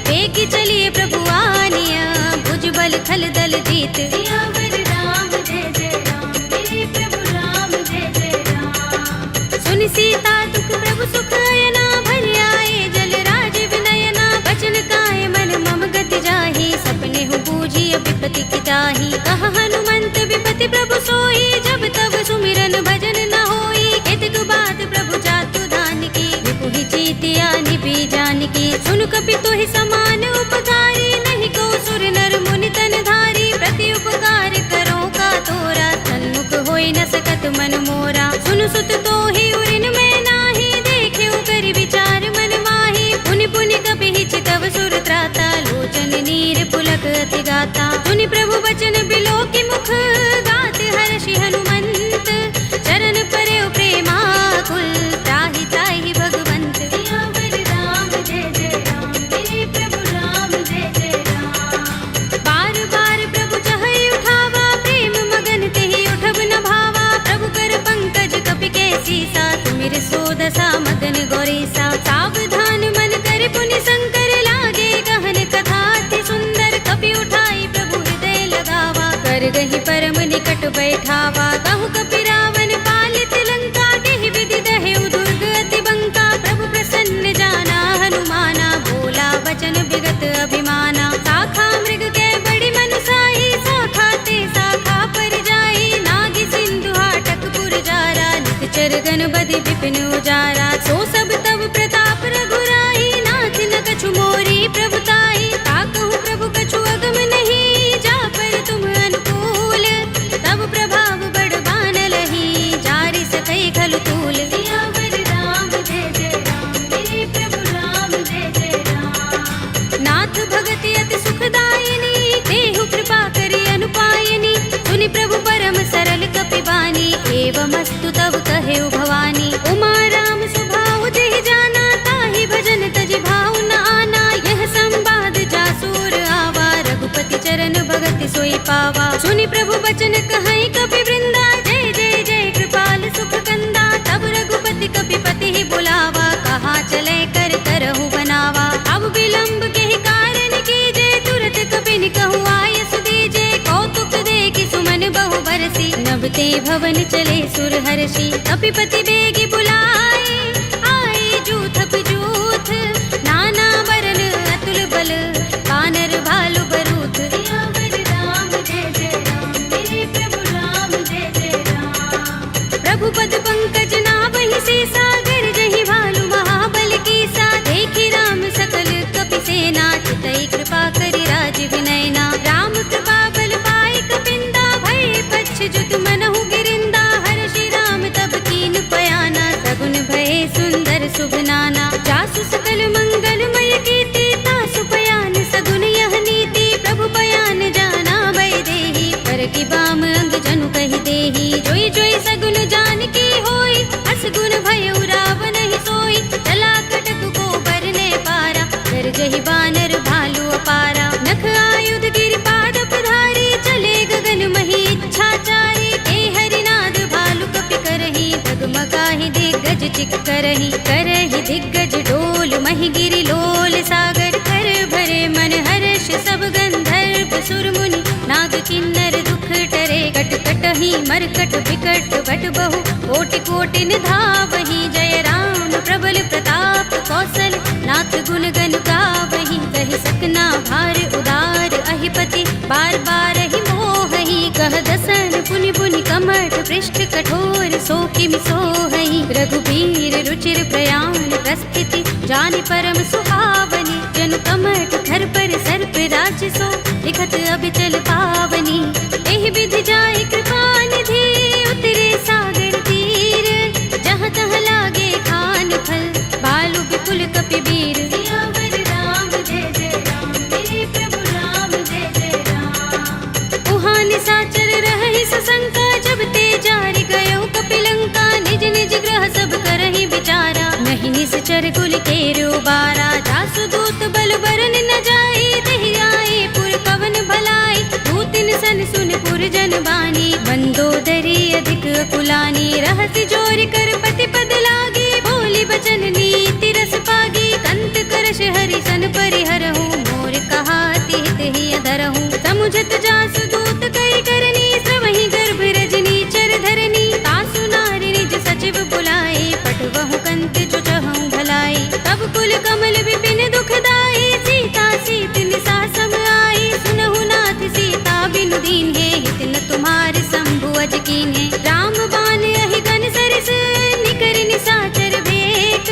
वेगी चलिए प्रभु आनिया, भुजबल थल दल जीत। सियावर राम जय जय राम, मेरे प्रभु राम जय जय राम। सुन सीता दुख प्रभु सुख अयना, भरि आए जल राज विनयना। बचन काय मन मम गति जाहि, सपने हूँ बूझी विपति की ताहि। कह हनुमंत विपति प्रभु सोई, जब तब सुमिरन भजन न होई। केतक बात प्रभु जातु दान की, विपुहि जीतिया निभि जान की। सुन कपि तोहि समान उपकारी, नहीं को सुर नर मुनि तन धारी। प्रति उपकार करो का तोरा, सन्मुख होई न सकत मन मोरा। सुन सुत तोहि उरिन में नाही, देखे कर विचार मन माही। पुनि पुनि कपि चितव सुर त्राता, लोचन नीर पुलक अति गाता। सुनि प्रभु बचन बिलो की मुख, गात हर्षि हनुमंत। चरण परे प्रेमाकुल, त्राहि त्राहि भगवंत। सियावर राम जय जय राम, मेरे प्रभु राम जय जय राम। बार बार प्रभु चहई उठावा, प्रेम मगन तेहि उठब न भावा। प्रभु कर पंकज कपि के सीसा, सुमिर सोदसा मदन गौरीसा। सावधान मन कर पुनि शंकर, लागे गहन कथा अति सुंदर। कपि उठाई प्रभु हृदय लगावा, कर गहि परम निकट बैठावा। कहु कपि रावण पालित लंका, केहि विधि दहेउ दुर्ग अति बंका। प्रभु प्रसन्न जाना हनुमाना, बोला वचन विगत अभिमाना। शाखा मृग के बड़ी मनसाई, शाखा ते शाखा पर जाई। नागी सिंधु हाटक पुर जारा, निकचर गण बधि विपिन उजारा। सो सब तब प्रताप रघुराई, नाथ न कछु मोरी प्रभुताई। ताकहु प्रभु कछु अगम नहीं, जा पर तुम अनुकूल। तब प्रभाव बड़बान लही, जारि सकई खलु तूल। सियावर राम जय जय राम, मेरे प्रभु राम जय जय राम। नाथ भगति अति सुखदायिनी, देहु कृपा करि अनुपायिनी। सुनि प्रभु परम सरल कपि बानी, एवमस्तु तब कहेउ भवानी। उमा राम सुभाउ जेहि जाना, ताहि भजन तजि भाउ न आना। यह संवाद जासुर आवा, रघुपति चरण भगति सोई पावा। सुनि प्रभु बचन कहई कपि वृंदा, जय जय जय कृपाल सुख कंदा। तब रघुपति कपिपति ही बुलावा, कहा चले कर करहु बनावा। अब विलंब के ही कारण कीजे, तुरत कपिन कहु आयस दीजे। कौतुक देखि सुमन बहु बरसी, नभते भवन चले सुर हर्षि। कपिपति बेगी बुलाए, आए जूथ जूथ। नाना बरन अतुल बल, वानर भालु बरूथ। सियावर राम जय जय राम, मेरे प्रभु राम जय जय राम। प्रभु पद पंकज नावहि से, सागर जहि भालु महाबल कीसा। देखि राम सकल कपि सेना, चितई कृपा करि राज विनयना। राम कृपा बल पाई कपिंदा, भय पच्छ जुत मनहु गिरिंदा। हर्षि राम तब कीन पयाना, सगुन भय सुंदर शुभ नाना। जासु सकल मंगलमय कीर्ति, तासु पयान सगुन यह नीति। प्रभु पयान जाना भय देहि, पर की बाम अंग जनु कहि देहि। जोई जोई सगुन जान की होई, असगुन भयउ रावण ही सोई। चला कटक को बरने पारा, कर जहि बानर भालु अपारा। नख आयुध गिरिपाद पधारी, चले गगन मही इच्छाचारी। ते हरिनाद भालु कपि करही, डगमगाहि दिग्गज चिक करही। करही दिग्गज डोल महि गिरि लोल सागर। कर भरे मन हर्ष सब गंधर्व सुर मुनि, नाग किन्नर दुख टरे। कट कटहि मरकट विकट भट बहु, कोटि कोटि निधावहि। जय राम प्रबल प्रताप कौशल, नाथ गुण गन गावहि। कहि सकना भार उदार अहिपति, बार बार ही मोहहि। कह दसन पुनि पुनि कमठ, पृष्ठ कठोर सो किमि सोहहि। रघुबीर रुचिर प्रयाण प्रस्थिति, जानि परम सुहावनी। जनु कमठ धर पर सर्प राज सो, लिखत अबिचल पावनी। एहि विधि जाय कृपा निधि, उतरे सागर तीर। जहाँ तहाँ लागे खान फल, भालु विपुल कपि वीर। सियावर राम जय जय राम, मेरे प्रभु राम जय जय राम। उहाँ निशाचर रहहि सशंका, जब ते जारि गयो कपिलंका। निज निज ग्रह सब करहि विचारा, नहीं निश्चर कुल केरो बारा। जासु दूत बल बरन न जाई, देहि आए पुर कवन भलाई। दूतिन सन सुन पुरजन बानी, मंदोदरी अधिक कुलानी, रहसि जोरि कर पति पद लागी, बोली बचन नीति रस पागी, कंत करश हरि सन परिहरहु, मोर कहा हित ही अधरहु, समुझत जासु दूत करि करनी, स्रवहि गर्भ रजनी चर धरनी, तासु नारि निज सचिव बुलाए, पठवहु कंत जो चहु भलाई, तब कुल कमल विपिन दुखदाई, सीता सीत निसा सम आई, सुनहु नाथ सीता बिनु दीन है, हित न तुम्हार शंभु अज कीन है, राम बाण अहि गन सरिस, निकर निसाचर भेक,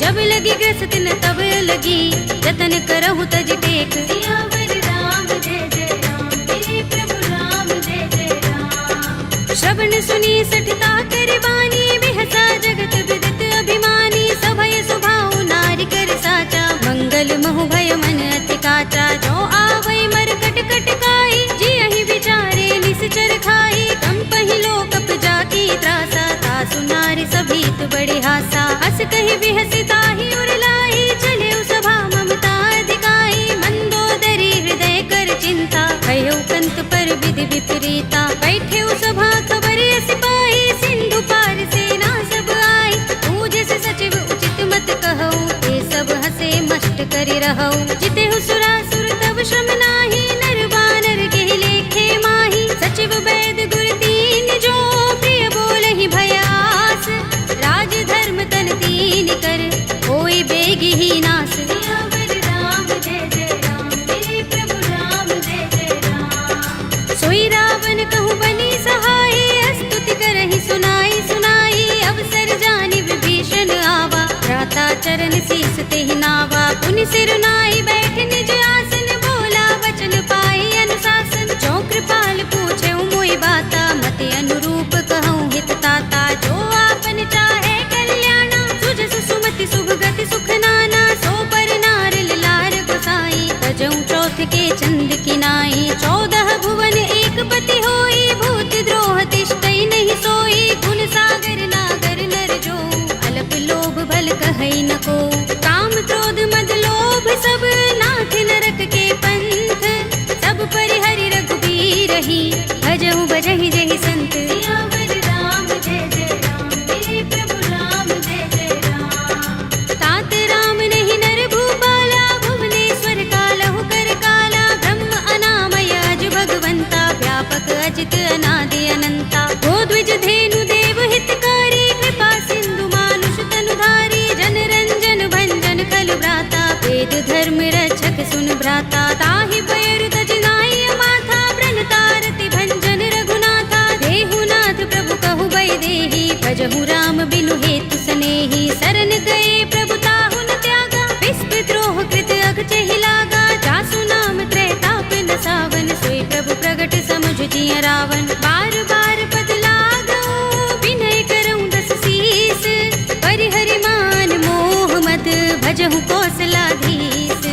जब लगी ग्रस्त न तब लगी, जतन करहु तज टेक, सियावर राम जय जय राम, मेरे प्रभु राम जय जय राम, श्रवण सुनी सठता कर बानी, बिहसा जगत विदित अभिमानी, सभय सुभाउ नारी कर साचा, मंगल महु भय मन अति काचा, जो आवै मरकट कट काई, जियहि विचारे निश्चर खाई, कंपहि लोकप जाकी त्रासा, तासु नारी सभीत बड़े हासा, हस कहि बिहसि ताहि उर लाई, चले सभा ममता अधिकाई, मंदोदरी हृदय कर चिंता, भयउ कंत पर विधि विपरीता, बैठे सभा खबर सिपाही, सिंधु पार सेना सब आई, पूजे से सचिव उचित मत कहऊ, ये सब हसे मष्ट करि रहऊ, जितेहु सुरासुर तब श्रम नाही, नर बानर के लेखे माही, सचिव वैद गुर दीन जो, प्रिय बोलहि भयास, राज धर्म तन दीन कर, होय बेगी ही नास, सियावर राम जय जय राम, मेरे प्रभु राम जय जय राम, सोई रावण कहु बनी सहाय, स्तुति करहि सुनाई सुनाई, अवसर जानि विभीषण आवा, भ्राता चरण शीस तेहि नावा, पुनि सिर नाई बैठ निज आसन, बोला वचन पाई अनुशासन, जो कृपाल पूछे मोहि बाता, मति अनुरूप कहूँ हित ताता, जो आपन चाहे कल्याणा, सुजस सुमति शुभ गति सुख नाना, सो पर नार लार गोसाई, तजऊ चौथ के चंद की नाई, 14 भुवन एक पति होई, भूत द्रोह तिष्ठई नहीं सोई, गुण सागर नागर नर जो, अलप लोभ भल कहई न को, काम क्रोध मद लोभ सब, नाथ नरक के पंथ, सब परिहरि रघुबीर ही, भजहु भजहि जहि संत, सियावर राम जय जय राम, मेरे प्रभु राम जय जय राम, तात राम नहीं नर भूपाला, भुवनेश्वर कालहु कर काला, ब्रह्म अनामय अज भगवंता, व्यापक अजित अनादि अनंता, गोद्विज धेनु देव हितकारी, कृपा सिंधु मानुष तनुधारी, जन रंजन भंजन खल भ्राता, वेद धर्म रक्षक सुन भ्राता, ताहि पैर तज नाई माथा, व्रण तारति भंजन रघुनाथा, देहु नाथ प्रभु कहु बै देहि, भजहु राम बिनु हेतु सनेहि, शरण गए प्रभु ताहु न त्यागा, विस्प द्रोह कृत अघ चहि लागा, जासु नाम त्रैताप न सावन, सोई प्रभु प्रगट समुझ जिय रावण, बार बार पद लागऊ, विनय करऊँ दस शीस, परिहरि मान मोह मद, भजहु कौशलाधीश,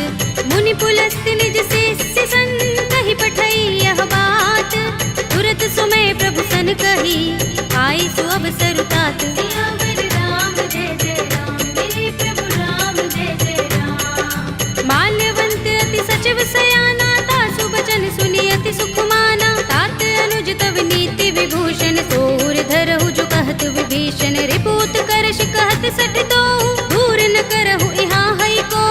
मुनि पुलस्त निज शिष्य सन, कहि पठई यह बात, तुरत सुमय प्रभु सन कही, आई सु अवसर तात, सियावर राम जय जय राम, मेरे प्रभु राम जय जय राम, माल्यवंत अति सचिव सयाना, तासु बचन सुनि अति सुख माना, तात अनुज तव नीति विभूषण, सोर धरहु जो कहत विभीषण, रिपुत करश कहत सठ दो, दूर न करहु यहाँ हई को,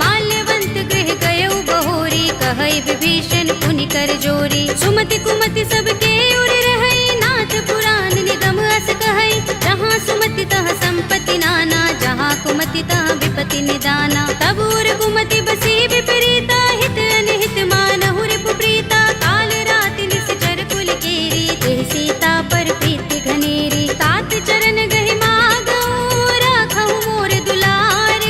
माल्यवंत गृह गयउ बहोरी, कहई विभीषण पुनि कर जोरी, सुमति कुमति सबके उर रहई, नाथ पुराण निगम अस कहई, जहाँ सुमति तहाँ संपत्ति नाना, जहाँ कुमति तहाँ विपत्ति निदाना, तब उर कुमति बसी विपरीता, हित अनहित मानहु रिपु प्रीता, काल राति निश्चर कुल केरी, तेहि सीता पर प्रीति घनेरी, तात चरण गहि मागऊ, राखहु मोर दुलार,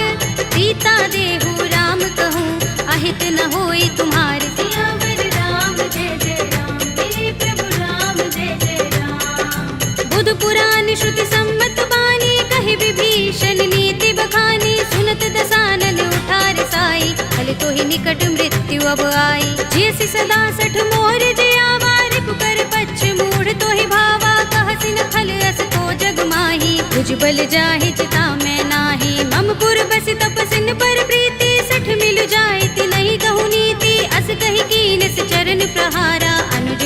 सीता देहु राम कहूँ, अहित न होई तुम्हार, सियावर राम जय जय राम, मेरे प्रभु राम जय जय राम, बुध पुराण श्रुति सम्मत बानी, कहि विभीषण नीति बखानी, सुनत दसानन उठार साई, फल तो ही निकट मृत्यु अब आई, जैसी सदा सठ मोर जयावा, रिपु कर पच्छ मूढ़ तो ही भावा, कहसि न खल अस को जग माही, भुज बल जाहि चिता मैं नाही, मम पुर बस तपसिन पर प्रीति, सठ मिल जाए ति नहीं कहु नीति, अस कहि कीन से चरण प्रहारा, अनुज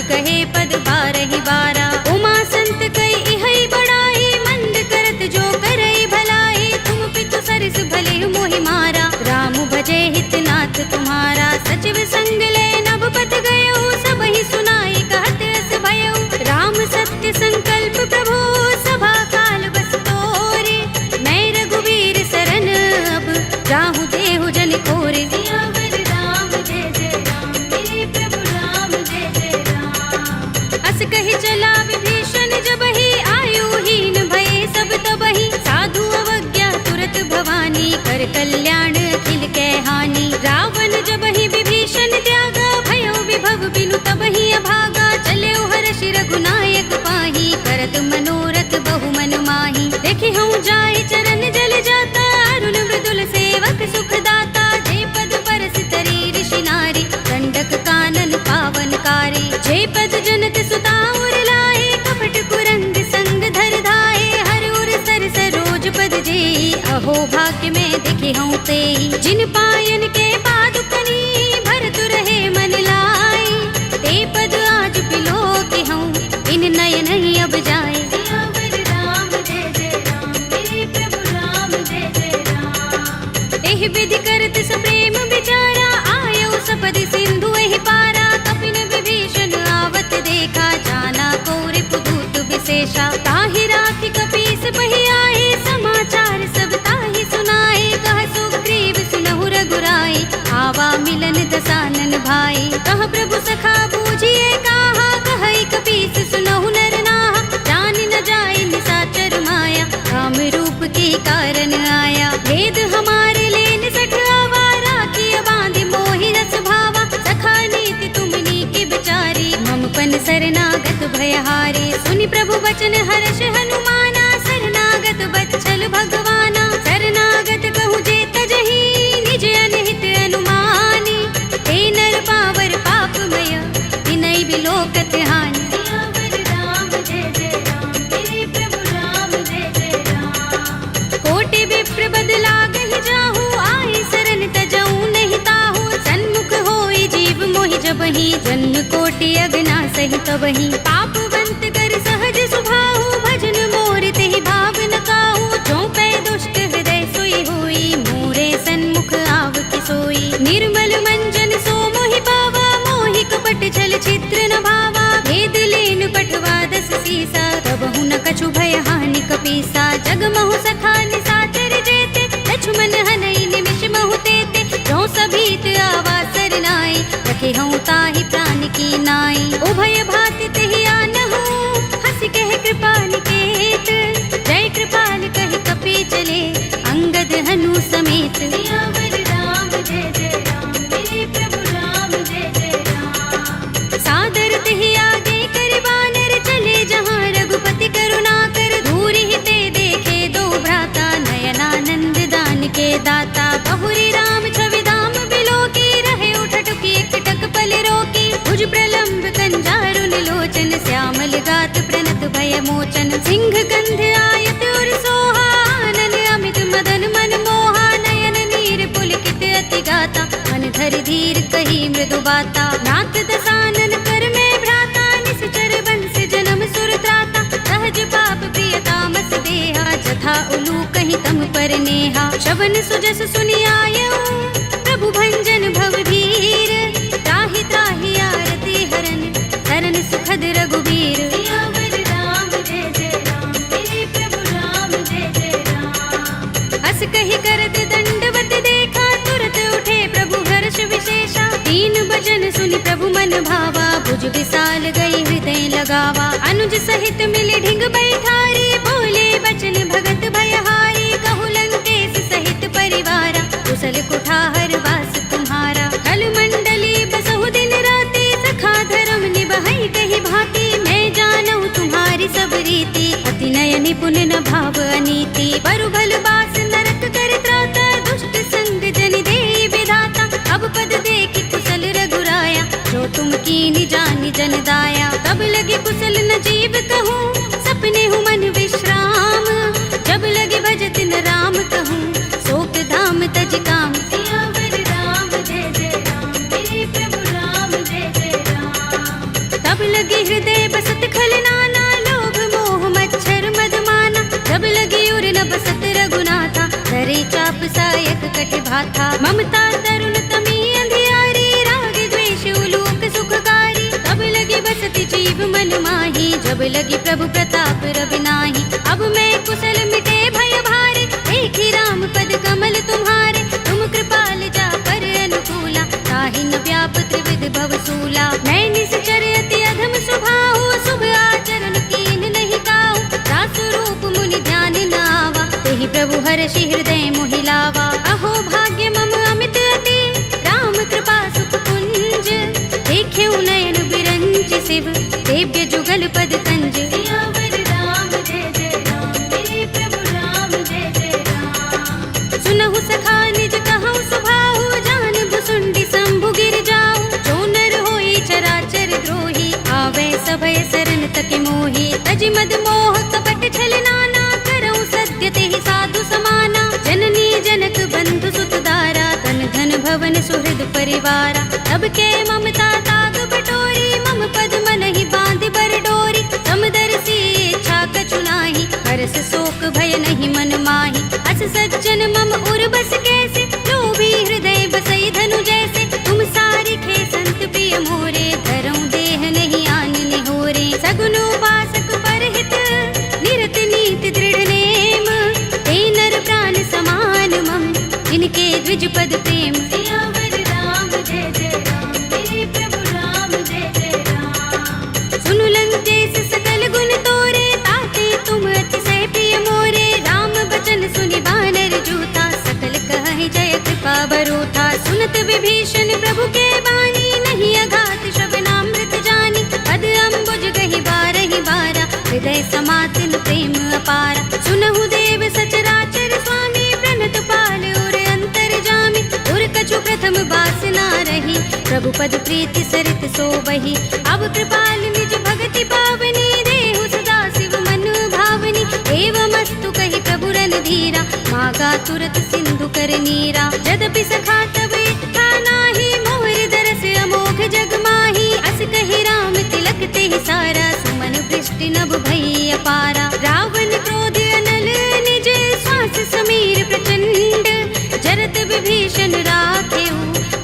कल्याण अखिल कै हानि। रावण जब ही विभीषण त्यागा, भयो विभव बिनु तब ही अभागा। चले हर्ष रघुनायक पाही, करत मनोरथ बहु मन माही। देखि हूँ जाय चरण जल जाता, अरुण मृदुल सेवक सुख दाता। जे पद परस तरी ऋषि नारी, दंडक कानन पावनकारी। जे पद जनत सुता उर लाए, कपट कुरंग संग धर धाए। हर उर सर सरोज पद जेई, अहो भाग्य में दिखे हूँ तेई। जिन पायन के पादुकनी, भरतु रहे मन लाई। ते पद आज पिलो के हूँ, इन नयन ही अब जाए। राम जय जय राम, मेरे प्रभु राम जय जय राम। एहि विधि करत सप्रेम विचारा, आयो सपदि सिंधु एहि पारा। कपिन विभीषण आवत देखा, जाना कौरि पुदूत विशेषा। ताहि राखि कपीस बहि आए, समाचार सब ताहि सुनाए। कह सुग्रीव सुनहु रघुराई, आवा मिलन दसानन भाई। कह प्रभु सखा बूझिए काहा, कहई कपीस सुनहु नर नाहा। जान न जाए निशाचर माया, काम रूप के कारण आया। भेद हमारे लेन सठ आवारा, किया बांधि मोहि रस भावा। सखा नीति तुमनी की बिचारी, मम पन शरणागत भयहारी। सुनि प्रभु वचन हर्ष हनुमाना, शरणागत बच्चल भगवाना। शरणागत कहूँ जे तजहि, निज अनहित अनुमानी। हे नर पावर पापमय, तिनहि बिलोकत हानि। राम जय जय राम, मेरे प्रभु राम जय जय राम। कोटि विप्र बदला गहि जाहू, आए शरण तजऊ नहीं ताहू। सन्मुख होई जीव मोहि जबहि, जन्म कोटि अगना सहि तबहि। पापवंत कर सहज सुभाहु, भजन मोर तेहि भाव न काहू। जो पै दुष्ट हृदय सोई होई, मोरे सन्मुख आव कि सोई। निर्मल मंजन सो मोहि पावा, मोहि कपट छल छिद्र न भावा। भेद लेन पठवा दस सीसा, तबहु न कछु भय हानि कपीसा। जग महु सखा निशाचर जेते, लक्ष्मण हनई निमिष महु तेते। जो सभीत आवा सरनाई, रखे हूँ ताहि प्राण की नाई। उभय भाति तेहि आनहु, हंस कह कृपा निकेत। जय कृपाल कहि कपि चले, अंगद हनु समेत। राम जय जय राम, मेरे प्रभु राम जय जय राम। सादर तेहि आगे कर बानर, चले जहाँ रघुपति करुणा कर। दूर ही ते देखे दो भ्राता, नयनानंद दान के दाता। बहुरी राम छवि धाम बिलोकी, रहे उठटुकी एकटक पल रोकी। भुज प्रलंब कंजारुन लोचन, श्यामल गात प्रणत भय मोचन। सिंह कंध आयत उर सोहा, आनन अमित मदन मन मोहा। नयन नीर पुलकित अति गाता, मन धर धीर कही मृदु बाता। नाथ दसानन कर में भ्राता, निश्चर बंस जन्म सुर त्राता। सहज पाप प्रिय तामस देहा, जथा उलू कहीं तम पर नेहा। शवन सुजस सुनि आयऊ, प्रभु भंजन भव भीर। त्राहि त्राहि आरती हरन, शरण सुखद रघुबीर। राम जय जय राम, मेरे प्रभु राम जय जय राम। हस कहि करत दंडवत देखा, तुरत उठे प्रभु हर्ष विशेषा। तीन भजन सुनि प्रभु मन भावा, भुज विशाल गई हृदय लगावा। अनुज सहित मिले ढिंग बैठारी, बोले बचन भगत भयहारी। कहु लंकेश सहित परिवारा, कुशल कुठार वास तुम्हारा। कल मंडली बसहु दिन राति, सखा धर्म निबहै कहि भांति। मैं जानऊ तुम्हारी सब रीति, अति नय निपुण न भाव अनीति। बरु भल बास नरक कर त्राता, दुष्ट संग जन देई विधाता। अब पद देखि कुशल रघुराया, जो तुम कीनि जानि जन दाया। तब लगे कुशल न जीव कहूँ, सपने हूँ मन विश्राम। जब लगे भजत न राम कहूँ, शोक धाम तज काम। राम जय जय राम, मेरे प्रभु राम जय जय राम। तब लगे हृदय बसत खल नाना, लोभ मोह मच्छर मद माना। जब लगे उर न बसत रघुनाथा, धरे चाप सायक कटि भाथा। ममता तरुण तमी अंधियारी, राग द्वेष उलोक सुखकारी। तब लगे बसत जीव मन माही, जब लगे प्रभु प्रताप रविनाही। अब मैं कुशल मिटे भय भारे, देखी राम पद कमल तुम्हारे। तुम कृपाल जा पर अनुकूला, ताहि न व्याप त्रिविध भव सूला। मैं निश्चर अति अधम स्वभाव, शुभ आचरण कीन नहीं काहू। दास रूप मुनि ध्यान न आवा, तेहि प्रभु हर्षि हृदय मोहि लावा। अहो सेव्य जुगल पद तंज। सियावर राम जय जय राम, मेरे प्रभु राम जय जय राम। सुनहु सखा निज कहु सुभाहु, जान भुसुंडी शंभु गिर जाऊ। जो नर होई चराचर द्रोही, आवे सभय शरण तक मोही। तज मद मोह कपट छल नाना, करऊं सत्य तेहि साधु समाना। जननी जनक बंधु सुत दारा, तन धन भवन सुहृद परिवारा। तब के ममता ताग बटोरी, मम पद मन ही बांध बर डोरी। समदर्शी इच्छा कछु नाही, हरस शोक भय नहीं मन माही। अस सज्जन मम उर बस कैसे, लोभी हृदय बसई धनु जैसे। तुम सारी खे संत प्रिय मोरे, धरऊं देह नहीं आन निहोरे। सगुन उपासक परहित, निरत नीति दृढ़ नेम। ते नर प्राण समान मम, जिनके द्विज पद प्रेम। सियावर राम जय जय राम, मेरे प्रभु राम जय जय राम। सुनु लंकेश सकल गुण तोरे, ताते तुम अतिशय प्रिय मोरे। राम बचन सुनि बानर जूथा, सकल कहहि जय कृपा बरूथा। सुनत विभीषण प्रभु के बानी, नहीं अघात श्रवणामृत जानी। पद अम्बुज गहि बारहि बारा, हृदय समातिन प्रेम अपारा। सुनहु देव सचराचर स्वामी, प्रणत पाल उर अंतर जामी। उर कछु प्रथम बासना रही, प्रभु पद प्रीति सरित सोबहि। अब कृपाल निज भगति पावनी, देहु सदा शिव मन भावनी। एवमस्तु कहि प्रभु रणधीरा, मागा तुरत सिंधु कर नीरा। यद्यपि सखा तब इच्छा नाही, मोहर दरस अमोघ जग माही। अस कहि राम तिलक तेहि सारा, सुमन वृष्टि नभ भई अपारा। रावण क्रोध अनल निज, श्वास समीर प्रचंड। जरत विभीषण राखेउ,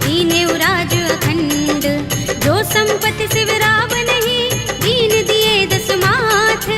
दीनेउ राज अखंड। जो संपत्ति शिव रावण ही, दीन दिए दस माथ।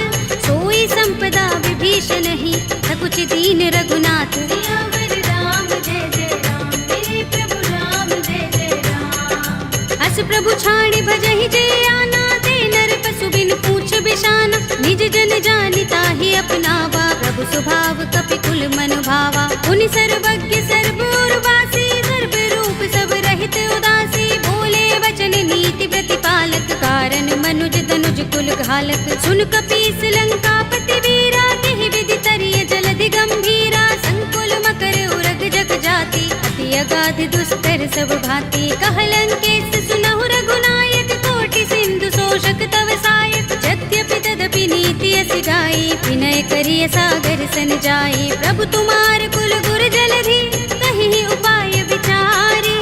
सोई संपदा विभीषण ही, सकुच दीन रघुनाथ। सियावर राम जय जय राम, मेरे प्रभु राम जय जय राम। अस प्रभु छाड़ी भजहि जे आना, ते नर पशु बिन पूछ बिशाना। निज जन जानि ताहि अपनावा, प्रभु स्वभाव कपि कुल मन भावा। उनि सर्वज्ञ सर्व उर्वासी, सर्व रूप सब रहित उदासी। बोले वचन नीति प्रतिपालक, कारण मनुज तनुज कुल घालक। सुन कपीस लंकापति वीरा, तेहि विधि तरिय जलधि गंभीरा। संकुल मकर उरग जग जाति, अति अगाध दुस्तर सब भांति। कह लंकेश सुनहु रघुनायक, कोटि सिंधु शोषक तव सायक। यद्यपि तदपि नीति अस गाई, विनय करिय सागर सन जाई। प्रभु तुम्हार कुल गुर जलधि, कहि उपाय विचारी।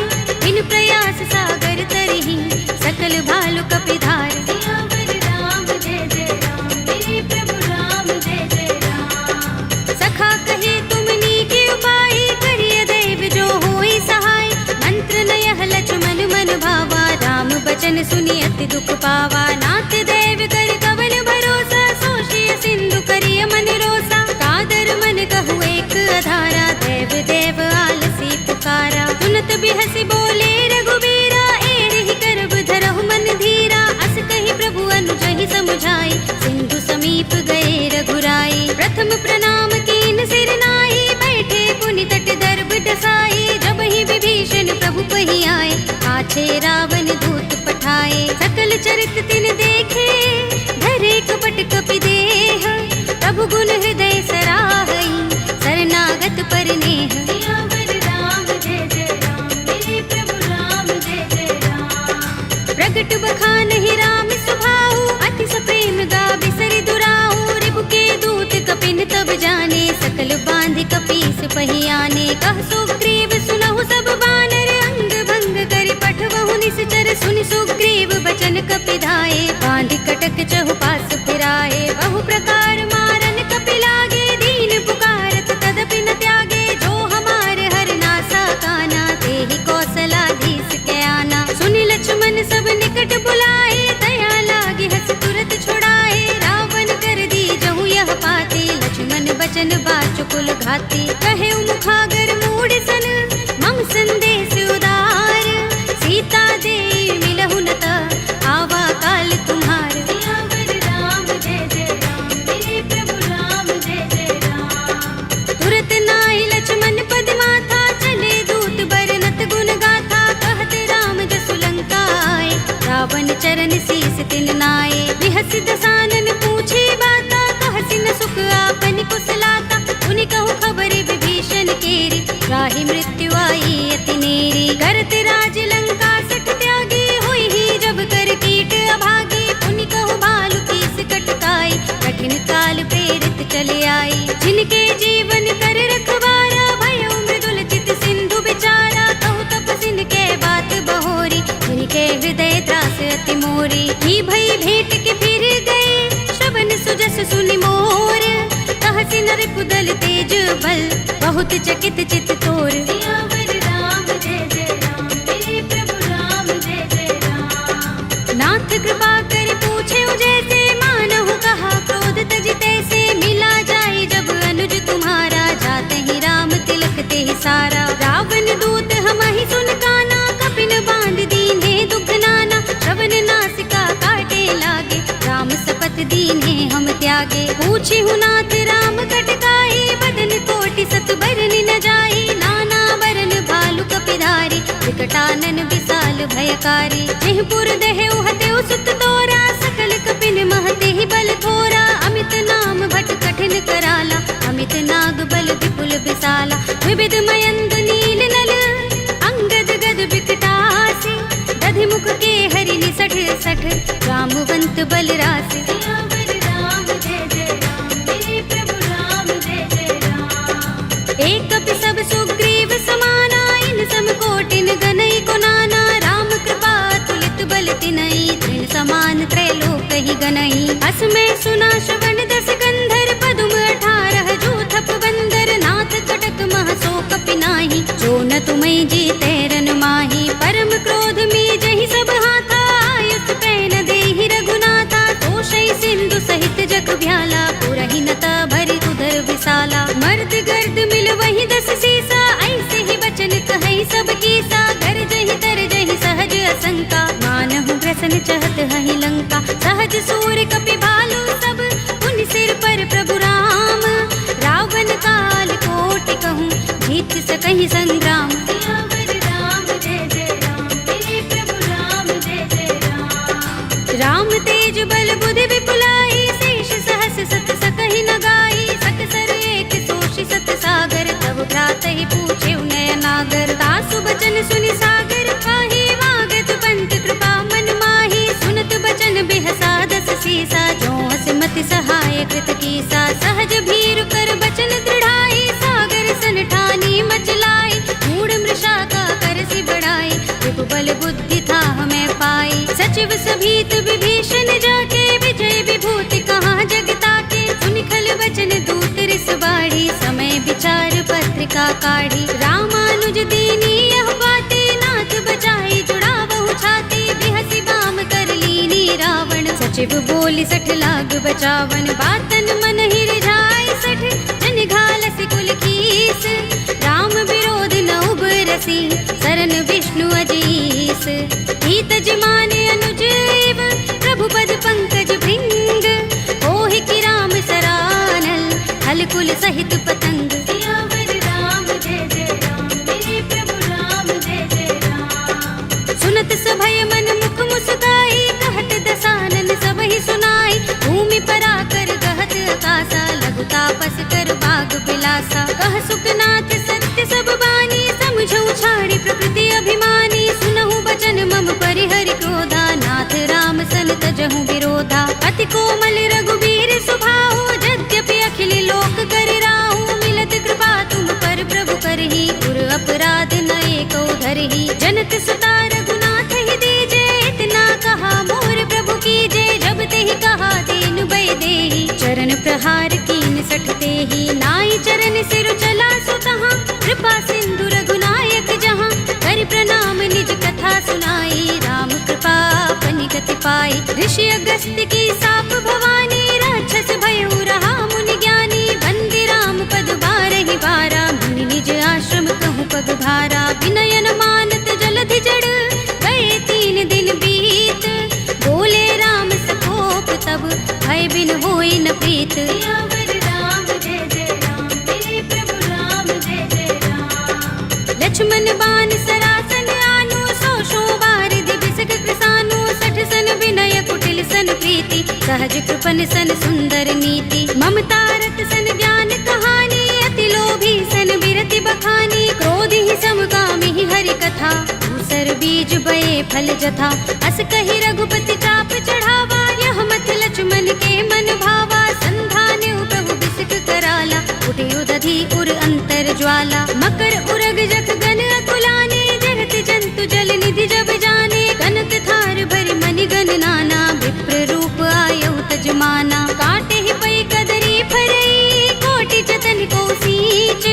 बिन प्रयास सागर तरहि, सकल भालु कपिधार। सियावर राम जय जय राम, मेरे प्रभु राम जय जय राम। सखा कहे तुमनी के उपाय, करिय दैव जो होई सहाय। मंत्र नयह लक्ष्मण मन भावा, राम बचन सुनि अति दुख पावा। नाथ दैव कर कवन भरोसा, सोषिय सिंधु करिय मन रोसा। कादर मन कहु एक अधारा, देव देव आलसी पुकारा। सुनत बिहसि बोले रघुबीरा, एहि करब धरहु मन धीरा। अस कहि प्रभु अनुजहि समुझाई, सिंधु समीप गए रघुराई। प्रथम प्रणाम कीन सिर नाई, बैठे पुनि तट दर्भ डसाई। जब ही विभीषण प्रभु पहि आए, पाछे रावण दूत पठाए। सकल चरित तिन देखे, धरे कपट कपि देह। प्रभु गुण हृदय सराहई, शरणागत पर नेह। सियावर राम जय जय राम, मेरे प्रभु राम जय जय राम। प्रगट बखानहि राम सुभाऊ, अति सप्रेम गाबि सरि दुराऊ। रिपु के दूत कपिन तब जाने, सकल बांधि कपीस पहि आने। कह सुग्रीव सुनहु सब बानर, अंग भंग करि पठवहु निश्चर। सुनि सुग्रीव बचन कपिधाए, बांधि कटक चहुपास फिराए। बहु प्रकार मारन कपि लागे, दीन पुकारत तदपि न त्यागे। जो हमारे हर नासा काना, तेहि कौशलाधीश के आना। सुनि लक्ष्मण सब निकट बुलाए, दया लागे हस तुरत छुड़ाए। रावण कर दी जहु यह पाते, लक्ष्मण बचन बाचुकुल घाते। कहे मुखागर मूढ़ सन, मम संदेश उदार। सीता दे मिलहु न त, आवा काल तुम्हार। सियावर राम जय जय राम, मेरे प्रभु राम जय जय राम। तुरत नाहि लक्ष्मण पद माथा, चले दूत बरनत गुण गाथा। कहत राम जसु लंका आए, रावण चरण शीस तिन नाए। दस दसानन पूछे बाता, कहसी न सुख आपन कुशलाता। उनि कहु खबर विभीषण केरी, राहि मृत्यु आई अति नेरी। करत राज लंका सठ त्यागी, हुई ही जब कर कीट अभागी। उनि कहु भालु कीस कटकाई, कठिन काल प्रेरित चले आई। जिनके जीवन कर रखवारा, भयउ मृदुल चित सिंधु बिचारा। कहु तपसिन के बात बहोरी, जिनके हृदय त्रास अति मोरी। ही भई भेंट के फिर गए, श्रवण सुजस सुनि मोर। कहसी नर कुदल तेज बल, बहुत चकित चित तोर। सियावर राम जय जय राम, मेरे प्रभु राम जय जय राम। नाथ कृपा कर पूछे जैसे, मानहु कहा क्रोध तज तैसे। मिला जाए जब अनुज तुम्हारा, जाते ही राम तिलक ते सारा। रावण दूत हमहि सुन काना, कपिन बांध दीन्हे दुख नाना। श्रवण नासिका काटे लागे, राम सपथ दीन्हे हम त्यागे। पूछी हूँ नाथ राम कटकाई, बदन कोटि सत बरन न जाई। नाना बरन भालु कपिधारी, विकटानन विशाल भयकारी। जेहपुर देहु हतेउ सुत तोरा, सकल कपिन महते ही बल थोरा। अमित नाम भट कठिन कराला, अमित नाग बल विपुल विशाला। विविध मयंद नील नल, अंगद गद विकटासी। दधि मुख के हरि निसठ सठ, रामवंत बल रासे। सियावर राम जय जय राम, मेरे प्रभु राम जय जय राम। एक कपि सब सुग्रीव समाना, इन सम कोटिन गनई को नाना। राम कृपा तुलित बल तिनई, तृण समान त्रैलोक ही गनई। अस में सुना श्रवण दस गंधर, पदुम 18 जूथप बंदर। नाथ कटक मह सो कपि नाही, जो न तुमई जीते रन माही। परम क्रोध में जहि सब हाथा, आयुष पैन देहि रघुनाथा। तोषई सिंधु सहित जग भ्याला, पुरहि नता भरि उदर विशाला। मर्द गर्द मिल वही दस सीसा, ऐसे ही बचन कहई सब कीसा। गरजहि तरजहि सहज असंका, मानहु ग्रसन चहत हहि लंका। सहज सूर कपि भालु सब, उन सिर पर प्रभु राम। रावण काल कोटि कहूँ, जीत सकहि संग्राम। सियावर राम जय जय राम, मेरे प्रभु राम जय जय राम। राम तेज बल बुद्धि विपुलाई, शेष सहस सत सकहि न गाई। सकसर एक सोषि सत सागर, तब भ्रातहि पूछे नयनागर। तासु बचन सुनि सागर खाही, वागत पंत कृपा मन माही। सुनत बचन बिहसा दस सीसा, जो हसिमति सहाय कृत कीसा। सहज भीरु कर बचन दृढ़ाई, सागर सन ठानी मचलाई। मूढ़ मृषा का करसि बढ़ाई, विभु बल बुद्धि था हमें पाई। सचिव सभीत विभीषण जाके, विजय विभूति कहाँ जगता के। सुनि खल बचन दूत रिस बाढ़ी, समय विचार पत्रिका काढ़ी। रामानुज दीनी यह बाते, नाथ बचाई जुड़ावहु छाती। बिहसि बाम कर लीनी रावण, सचिव बोली सठ लाग बचावन। बातन मन ही रिझाई सठ, जन घालसि कुल कीस। राम विरोध न उबरसी, सरन विष्णु अजीस। हित जिमाने अनुजीव, प्रभु पद पंकज भृंग। ओहि की राम सरानल, हल कुल सहित पतंग। सियावर राम जय जय राम, मेरे प्रभु राम जय जय राम। सुनत सभय मन मुख मुस्काई, कहत दसानन सबहि सुनाई। भूमि पराकर गहत आकाशा, लघु तापस कर बाग बिलासा। कह सुखनाथ सत्य सब बानी, समझौ छाड़ी प्रकृति अभिमानी। सुनहु बचन मम परिहरि क्रोधा, नाथ राम सन तजहु विरोधा। अति कोमल रघुबीर सुभाहु, यद्यपि अखिल लोक कर राहु। मिलत कृपा तुम पर प्रभु करही, गुर अपराध न एको धरही। जनत सुता रघुनाथ ही दीजे, इतना कहा मोर प्रभु कीजे। जब तेहि कहा दीन भय देहि, चरण प्रहार कीन सठते ही। नाई चरण सिर चला सुतहाँ, कृपा सिंधु रघुनायक जहाँ। कर प्रणाम निज कथा सुनाई, राम कृपा अपनि गति पाई। ऋषि अगस्त्य की साप भवानी, राक्षस भयउ रहा मुनि ज्ञानी। बंदी राम पद बारहि बारा, मुनि निज आश्रम कहूँ पग भारा। विनयन मानत जलधि जड़, गए 3 दिन बीत। बोले राम सकोप तब, भय बिन होई न प्रीत। सियावर राम जय जय राम, मेरे प्रभु राम जय जय राम। लक्ष्मण बान सरासन आनु, 100 बार दिबिसक कृसानु। 60 सन विनय कुटिल सन प्रीति, प्रीति, सहज कृपन सन सुंदर नीति। ममता रत सन ज्ञान कहानी, अति लोभी सन बिरति बखानी। क्रोध ही समगामी ही हरि कथा, दूसर बीज बये फल जथा। अस कहि रघुपति चाप चढ़ावा, यह मत लक्ष्मण के मन भावा। संधान प्रभु बिसिक कराला, उठे उदधि उर अंतर ज्वाला। मकर उरग जख गन अकुलाने, जरत जंतु जल निधि जब जाने। कनक थार भरि मनि गन नाना, विप्र रूप आयौ तजमाना। काटे ही पै कदरी फरई, कोटि जतन को सींच।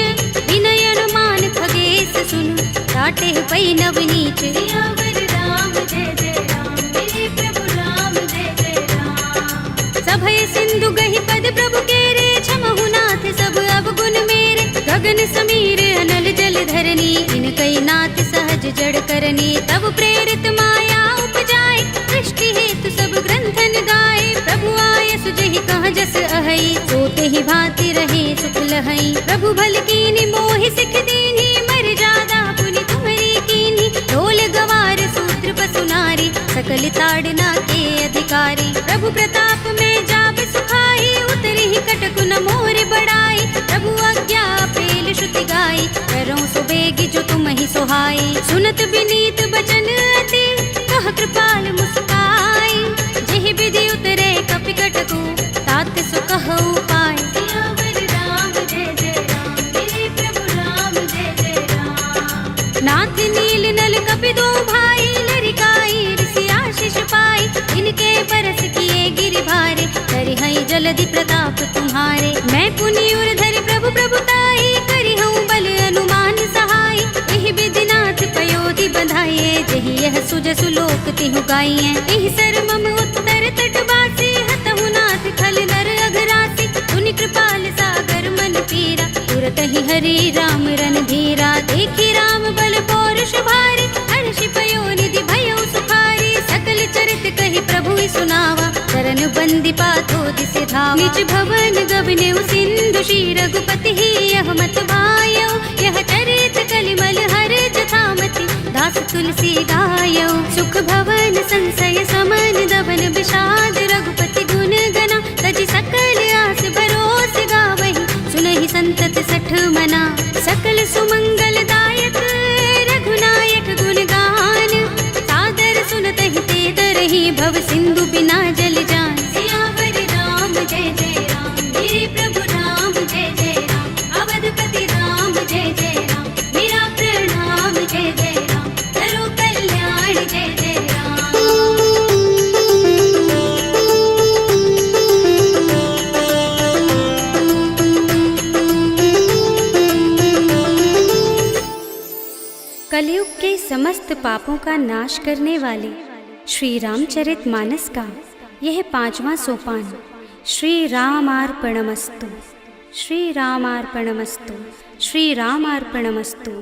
विनय अनुमान खगेश सुन, काटे ही पै नवनीच। सियावर राम जय जय राम, मेरे प्रभु राम जय जय राम। सभय सिंधु गहि पद प्रभु केरे, क्षमहु नाथ सब अवगुण मेरे। गगन समीर अनल जल धरनी, इनकई नाथ सहज जड़ करनी। तब प्रेरित माया उपजाए, सृष्टि हेतु सब ग्रंथन गाए। प्रभु आय सुजहि कहाँ जस अहै, सोते ही भांति रहे सुख लहै। प्रभु भल कीनी मोहि सिख दीनी, मर जादा पुनि तुम्हरी कीनी। ढोल गवार सूत्र पसु नारी, सकल ताड़ना के अधिकारी। प्रभु प्रताप में जाब सुखाई, उतरी ही कटक न मोर बड़ाई। प्रभु आज्ञा पेल श्रुति गाई, करो सो बेगी जो तुम ही सोहाई। सुनत विनीत बचन अति, कह कृपाल मुस्काई। जेहि विधि उतरे कपि कटकु, तात सो कहु पाय। सियावर राम जय जय राम, मेरे प्रभु राम जय जय राम। नाथ नील नल कपि दो भाई, लरिकाई ऋषि आशीष पाई। इनके बरस किए गिरि भारे, करि हई जलधि प्रताप तुम्हारे। मैं पुनि उर धरि प्रभु प्रभुताई, करि हूँ बल अनुमान सहाय। एहि विधि नाथ पयोधि बंधाइए, जहि यह सुजसु लोक तिहु गाइए। एहि सर मम उत्तर तट बासी, हतहु नाथ खल नर अघरासी। पुनि कृपाल सागर मन पीरा, तुरत ही हरि राम रन धीरा। देखी राम बल पौरुष भारी, हर्षि पयोनिधि भयो सुखारी। सकल चरित कहि प्रभु सुनावा, चरण बंदी पाथो दिसि धावा। निज भवन गबने सिंधु श्री रघुपति ही, यह मत भायो। यह चरित कलिमल हर जथामति, दास तुलसी गायो। सुख भवन संशय समन, दबन विषाद रघुपति गुण गना। तजि सकल आस भरोस गावहि, सुनहि संतत सठ मना। सकल सुमंगल दायक, रघुनायक गुण गान। सादर सुनतहि ते तरहि, भव सिंधु बिना जल जान। सियावर राम जय जय राम, मेरे प्रभु राम जय जय राम। अवधपति राम जय जय राम, मेरा प्रणाम जय जय राम। करो कल्याण जय जय राम। कलयुग के समस्त पापों का नाश करने वाले श्री रामचरितमानस का यह 5वां सोपान श्री रामार्पणमस्तु, श्री रामार्पणमस्तु, श्री रामार्पणमस्तु।